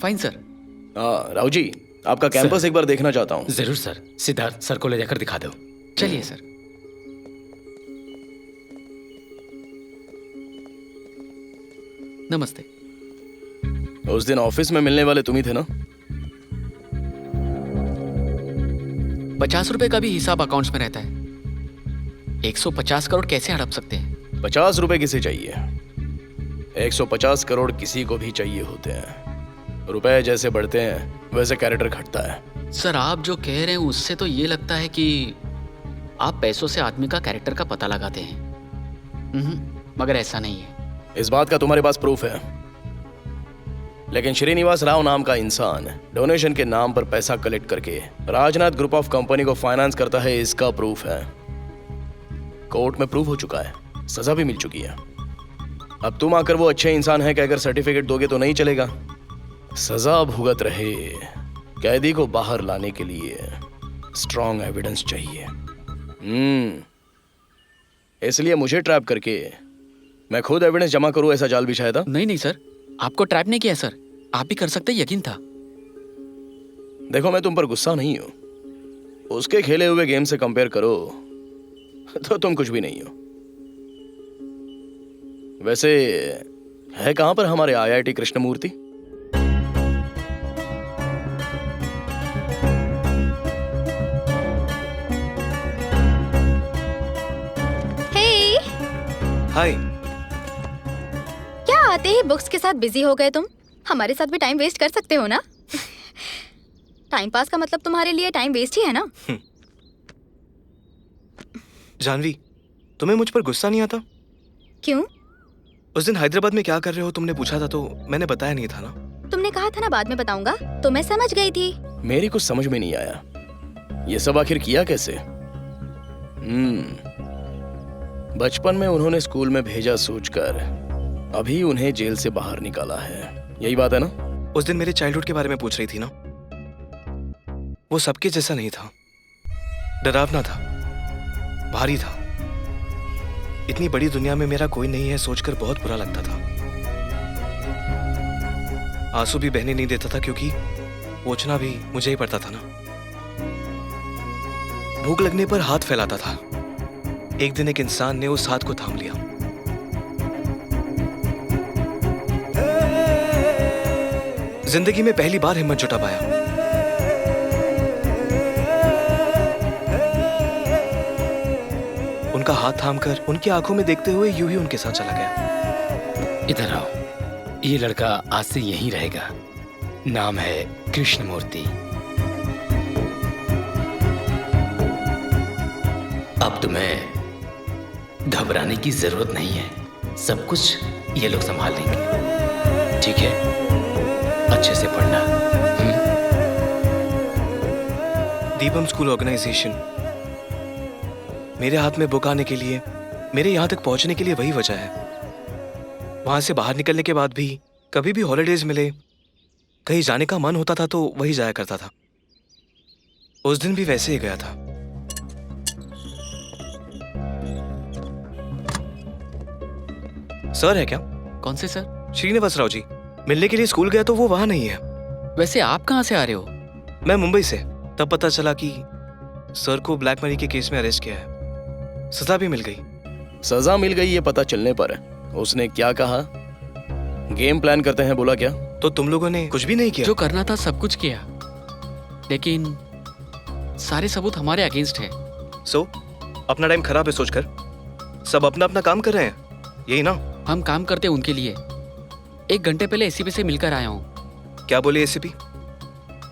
Fine sir. Rao ji, आपका कैंपस एक बार देखना चाहता हूँ। जरूर सर। सिद्धार्थ सर को ले जाकर दिखा दो। चलिए सर। नमस्ते। उस दिन ऑफिस में मिलने वाले तुम ही थे ना? 50 रुपए का भी हिसाब अकाउंट्स में रहता है। 150 करोड़ कैसे हड़प सकते हैं? 50 रुपए किसे चाहिए? 150 करोड़ किसी को भी चाहिए होते हैं। रुपए जैसे बढ़ते हैं वैसे कैरेक्टर घटता है। सर, आप जो कह रहे हैं उससे तो ये लगता है कि आप पैसों से आदमी का कैरेक्टर का पता लगाते हैं। मगर ऐसा नहीं है। इस बात का तुम्हारे पास प्रूफ है? लेकिन श्रीनिवास राव नाम का इंसान डोनेशन के नाम पर पैसा कलेक्ट करके राजनाथ ग्रुप ऑफ कंपनी को फाइनेंस करता है, इसका प्रूफ है। कोर्ट में प्रूफ हो चुका है, सजा भी मिल चुकी है। अब तुम आकर वो अच्छे इंसान है कहकर सर्टिफिकेट दोगे तो नहीं चलेगा। सजा भुगत रहे कैदी को बाहर लाने के लिए स्ट्रॉन्ग एविडेंस चाहिए। इसलिए मुझे ट्रैप करके मैं खुद एविडेंस जमा करूं, ऐसा जाल बिछाया था? नहीं सर, आपको ट्रैप नहीं किया सर, आप भी कर सकते, यकीन था। देखो, मैं तुम पर गुस्सा नहीं हूं, उसके खेले हुए गेम से कंपेयर करो तो तुम कुछ भी नहीं हो। वैसे है कहां पर हमारे IIT कृष्णमूर्ति? हे हाय। क्या आते ही बुक्स के साथ बिजी हो गए तुम? हमारे साथ भी टाइम वेस्ट कर सकते हो ना। टाइम पास का मतलब तुम्हारे लिए टाइम वेस्ट ही है ना। जानवी, तुम्हें मुझ पर गुस्सा नहीं आता? क्यों? उस दिन हैदराबाद में क्या कर रहे हो तुमने पूछा था तो मैंने बताया नहीं था ना। तुमने कहा था ना बाद में बताऊंगा, तो मैं समझ गई थी। मेरी कुछ समझ में नहीं आया, ये सब आखिर किया कैसे? बचपन में उन्होंने स्कूल में भेजा सोचकर अभी उन्हें जेल से बाहर निकाला है, यही बात है ना? उस दिन मेरे चाइल्डहुड के बारे में पूछ रही थी ना। वो सबके जैसा नहीं था, डरावना था, भारी था। इतनी बड़ी दुनिया में मेरा कोई नहीं है सोचकर बहुत बुरा लगता था। आंसू भी बहने नहीं देता था क्योंकि पोंछना भी मुझे ही पड़ता था ना। भूख लगने पर हाथ फैलाता था। एक दिन एक इंसान ने उस हाथ को थाम लिया। जिंदगी में पहली बार हिम्मत जुटा पाया। उनका हाथ थामकर उनकी आंखों में देखते हुए यूं ही उनके साथ चला गया। इधर आओ, ये लड़का आज से यहीं रहेगा। नाम है कृष्णमूर्ति। अब तुम्हें घबराने की जरूरत नहीं है, सब कुछ ये लोग संभाल लेंगे, ठीक है? अच्छे से पढ़ना। दीपम स्कूल ऑर्गेनाइजेशन मेरे हाथ में बुक आने के लिए, मेरे यहाँ तक पहुँचने के लिए वही वजह है। वहाँ से बाहर निकलने के बाद भी कभी भी हॉलीडेज मिले, कहीं जाने का मन होता था तो वही जाया करता था। उस दिन भी वैसे ही गया था। सर है क्या? कौन से सर? श्रीनिवास राव जी। मिलने के लिए स्कूल गया तो वो वहां नहीं है। वैसे आप कहाँ से आ रहे हो? मैं मुंबई से। तब पता चला कि सर को ब्लैक मनी के केस में अरेस्ट किया है। सजा भी मिल गई। सजा मिल गई ये पता चलने पर उसने क्या कहा? गेम प्लान करते हैं बोला क्या? तो तुम लोगों ने कुछ भी नहीं किया? जो करना था सब कुछ किया, लेकिन सारे सबूत हमारे अगेंस्ट है। सो अपना टाइम खराब है सोचकर सब अपना अपना काम कर रहे हैं, यही ना? हम काम करते हैं उनके लिए। 1 घंटे पहले एसीपी से मिलकर आया हूँ। क्या बोले एसीपी?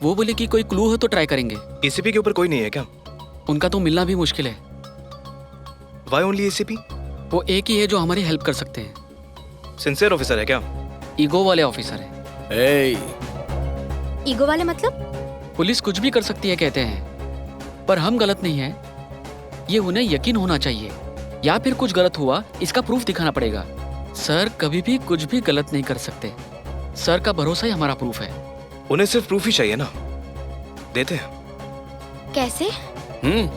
वो बोले कि कोई क्लू हो तो ट्राई करेंगे। एसीपी के ऊपर कोई नहीं है क्या? उनका तो मिलना भी मुश्किल है। Why only ACP? वो एक ही है जो हमारी हेल्प कर सकते हैं। सिंसियर ऑफिसर है क्या? ईगो वाले ऑफिसर है। ईगो वाले मतलब? पुलिस कुछ भी कर सकती है कहते हैं, पर हम गलत नहीं है ये उन्हें यकीन होना चाहिए, या फिर कुछ गलत हुआ इसका प्रूफ दिखाना पड़ेगा। सर कभी भी कुछ भी गलत नहीं कर सकते। सर का भरोसा ही हमारा प्रूफ है। उन्हें सिर्फ प्रूफ ही चाहिए ना, देते हैं। कैसे?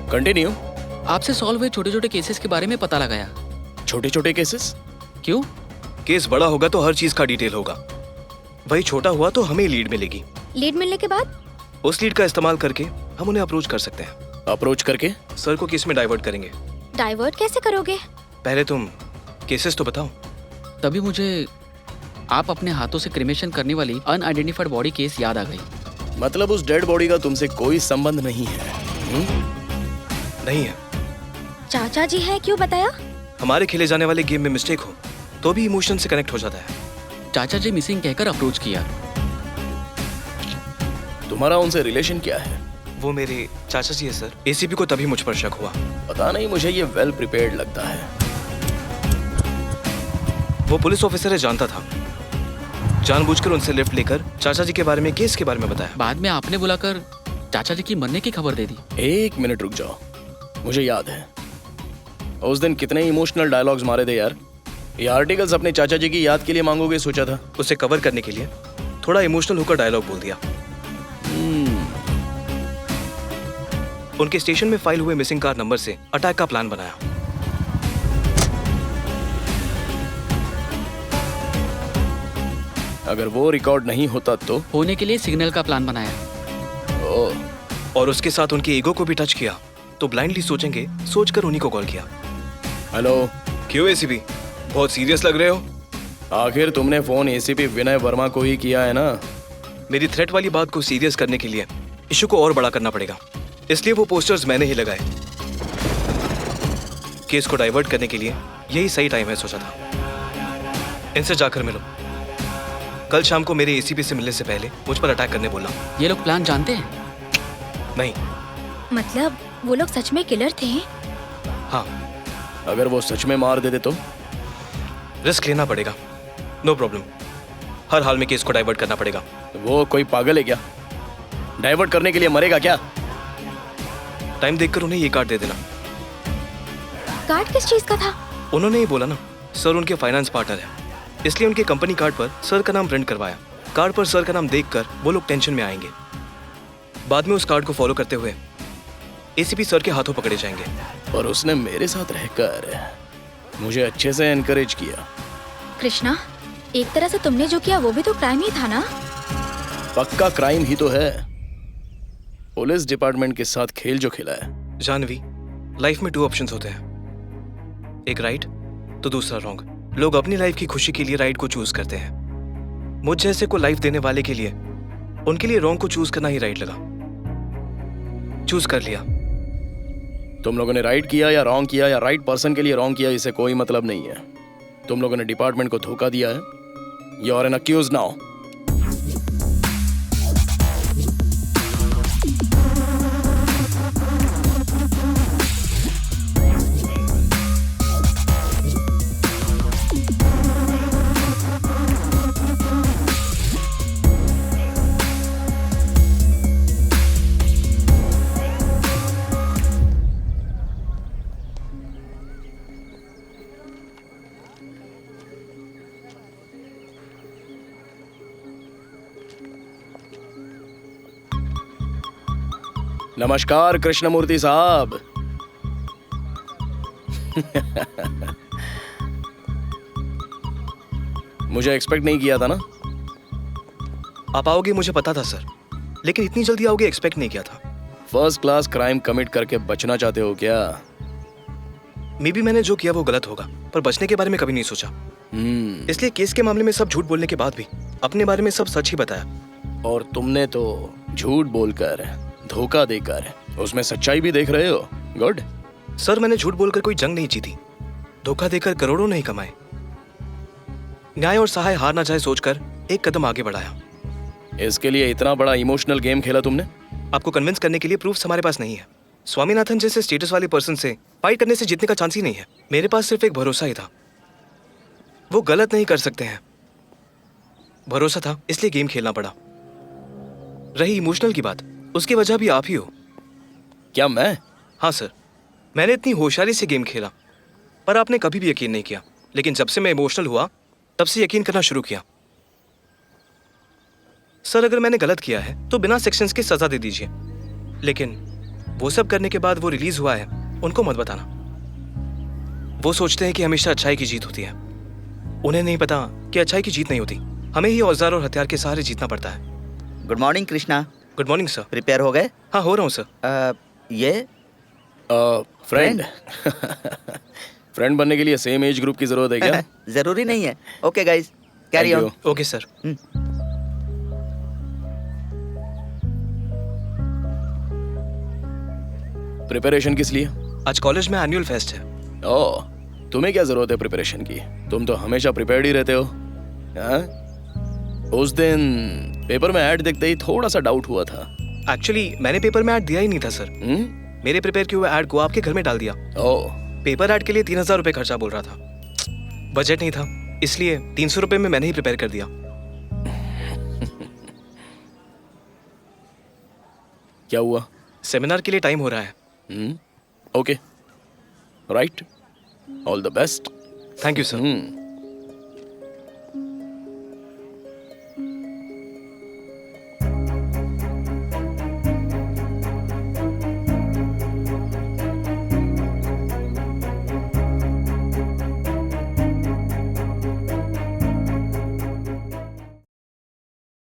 कंटिन्यू। आपसे सॉल्व हुए छोटे छोटे केसेस के बारे में पता लगाया। छोटे छोटे केसेस? क्यों? केस बड़ा होगा तो हर चीज का डिटेल होगा, वही छोटा हुआ तो हमें लीड मिलेगी। लीड मिलने के बाद? उस लीड का इस्तेमाल करके हम उन्हें अप्रोच कर सकते हैं। अप्रोच करके? सर को केस में डाइवर्ट करेंगे। डाइवर्ट कैसे करोगे? पहले तुम केसेस तो बताओ। तभी मुझे आप अपने हाथों से क्रिमेशन करने वाली अनआइडेंटिफाइड बॉडी केस याद आ गई। मतलब उस डेड बॉडी का तुमसे कोई संबंध नहीं है? नहीं है। चाचा जी है, क्यों बताया? हमारे खेले जाने वाले गेम में मिस्टेक हो तो भी इमोशन से कनेक्ट हो जाता है। चाचा जी मिसिंग कहकर अप्रोच किया। तुम्हारा उनसे रिलेशन क्या है? वो मेरे चाचा जी है सर। एसीपी को तभी मुझ पर शक हुआ। पता नहीं, मुझे ये वेल प्रिपेयर्ड लगता है। वो पुलिस ऑफिसर है, जानता था। जानबूझकर उनसे लिफ्ट लेकर चाचा जी के बारे में, केस के बारे में बताया। बाद में आपने बुलाकर चाचा जी की मरने की खबर दे दी। 1 मिनट रुक जाओ, मुझे याद है उस दिन कितने इमोशनल डायलॉग्स मारे थे यार। ये आर्टिकल्स अपने चाचा जी की याद के लिए मांगोगे सोचा था? उसे कवर करने के लिए थोड़ा इमोशनल होकर डायलॉग बोल दिया। उनके स्टेशन में फाइल हुए मिसिंग कार नंबर से अटैक का प्लान बनाया। अगर वो रिकॉर्ड नहीं होता तो? होने के लिए सिग्नल का प्लान बनाया। और उसके साथ उनके ईगो को भी टच किया तो ब्लाइंडली सोचेंगे, सोचकर उन्हीं को कॉल किया। हेलो। क्यों एसीपी, बहुत सीरियस लग रहे हो? आखिर तुमने फोन एसीपी विनय वर्मा को ही किया है ना? मेरी थ्रेट वाली बात को सीरियस करने के लिए इशू को और बड़ा करना पड़ेगा, इसलिए वो पोस्टर्स मैंने ही लगाए। केस को डाइवर्ट करने के लिए यही सही टाइम है सोचा था। इनसे जाकर मिलो। कल शाम को मेरे एसीपी से मिलने से पहले मुझ पर अटैक करने बोला। ये लोग प्लान जानते हैं? नहीं। मतलब वो लोग सच में किलर थे? हाँ। अगर वो सच में मार देते तो? रिस्क लेना पड़ेगा। नो प्रॉब्लम, हर हाल में केस को डाइवर्ट करना पड़ेगा। वो कोई पागल है क्या? डाइवर्ट करने के लिए मरेगा क्या? टाइम देखकर उन्हें ये कार्ड दे देना। कार्ड किस चीज का था? उन्होंने ही बोला ना, सर उनके फाइनेंस पार्टनर है, इसलिए उनके कंपनी कार्ड पर सर का नाम प्रिंट करवाया। कार्ड पर सर का नाम देखकर वो लोग टेंशन में आएंगे। बाद में उस कार्ड को फॉलो करते हुए एसीपी सर के हाथों पकड़े जाएंगे। और उसने मेरे साथ रहकर मुझे अच्छे से एनकरेज किया। कृष्णा, एक तरह से तुमने जो किया वो भी तो क्राइम ही था ना? पक्का क्राइम ही तो है। पुलिस डिपार्टमेंट के साथ खेल जो खेला है। जानवी, लाइफ में 2 ऑप्शंस होते हैं, एक राइट तो दूसरा रॉन्ग। लोग अपनी लाइफ की खुशी के लिए राइट को चूज करते हैं। मुझ जैसे को लाइफ देने वाले के लिए उनके लिए रॉन्ग को चूज करना ही राइट लगा। चूज कर लिया। तुम लोगों ने राइट किया या रॉन्ग किया या राइट पर्सन के लिए रॉन्ग किया, इससे कोई मतलब नहीं है। तुम लोगों ने डिपार्टमेंट को धोखा दिया है। You are an accused now. नमस्कार कृष्णमूर्ति साहब। मुझे एक्सपेक्ट नहीं किया था ना? आप आओगे मुझे पता था सर, लेकिन इतनी जल्दी आओगे एक्सपेक्ट नहीं किया था। फर्स्ट क्लास क्राइम कमिट करके बचना चाहते हो क्या? मे बी मैंने जो किया वो गलत होगा, पर बचने के बारे में कभी नहीं सोचा। इसलिए केस के मामले में सब झूठ बोलने के बाद भी अपने बारे में सब सच ही बताया। और तुमने तो झूठ बोलकर, धोखा देकर उसमें सच्चाई भी देख रहे हो। गुड। सर मैंने झूठ बोलकर कोई जंग नहीं जीती, धोखा देकर करोड़ों नहीं कमाए। न्याय और सहाय हार ना जाए सोचकर एक कदम आगे बढ़ाया। इसके लिए इतना बड़ा इमोशनल गेम खेला तुमने? आपको कन्विंस करने के लिए प्रूफ्स हमारे पास नहीं है। स्वामीनाथन जैसे स्टेटस वाले पर्सन से फाइट करने से जीतने का चांस ही नहीं है। मेरे पास सिर्फ एक भरोसा ही था, वो गलत नहीं कर सकते हैं। भरोसा था इसलिए गेम खेलना पड़ा। रही इमोशनल की बात, उसकी वजह भी आप ही हो। क्या मैं? हाँ सर, मैंने इतनी होशियारी से गेम खेला, पर आपने कभी भी यकीन नहीं किया। लेकिन जब से मैं इमोशनल हुआ तब से यकीन करना शुरू किया। सर अगर मैंने गलत किया है तो बिना सेक्शंस की सजा दे दीजिए, लेकिन वो सब करने के बाद वो रिलीज हुआ है उनको मत बताना। वो सोचते हैं कि हमेशा अच्छाई की जीत होती है। उन्हें नहीं पता कि अच्छाई की जीत नहीं होती, हमें ही औजार और हथियार के सहारे जीतना पड़ता है। Good morning Krishna. Good morning sir. Prepare हो गए? हाँ हो रहा हूँ सर। ये फ्रेंड फ्रेंड बनने के लिए सेम एज ग्रुप की जरूरत है क्या? जरूरी नहीं है। Okay guys, carry on. Okay sir. Preparation किस लिए? आज कॉलेज में एनुअल फेस्ट है। ओह, तुम्हें क्या जरूरत है प्रिपरेशन की? तुम तो हमेशा प्रिपेयर्ड ही रहते हो। हाँ? उस दिन पेपर में ऐड देखते ही थोड़ा सा डाउट हुआ था। एक्चुअली मैंने पेपर में ऐड दिया ही नहीं था सर। मेरे प्रिपेयर किए हुए ऐड को आपके घर में डाल दिया। ओह। पेपर ऐड के लिए 3000 रुपए खर्चा बोल रहा था, बजट नहीं था, इसलिए 300 रुपए में मैंने ही प्रिपेयर कर दिया। क्या हुआ? सेमिनार के लिए टाइम हो रहा है। Okay, right, all the best. Thank you sir.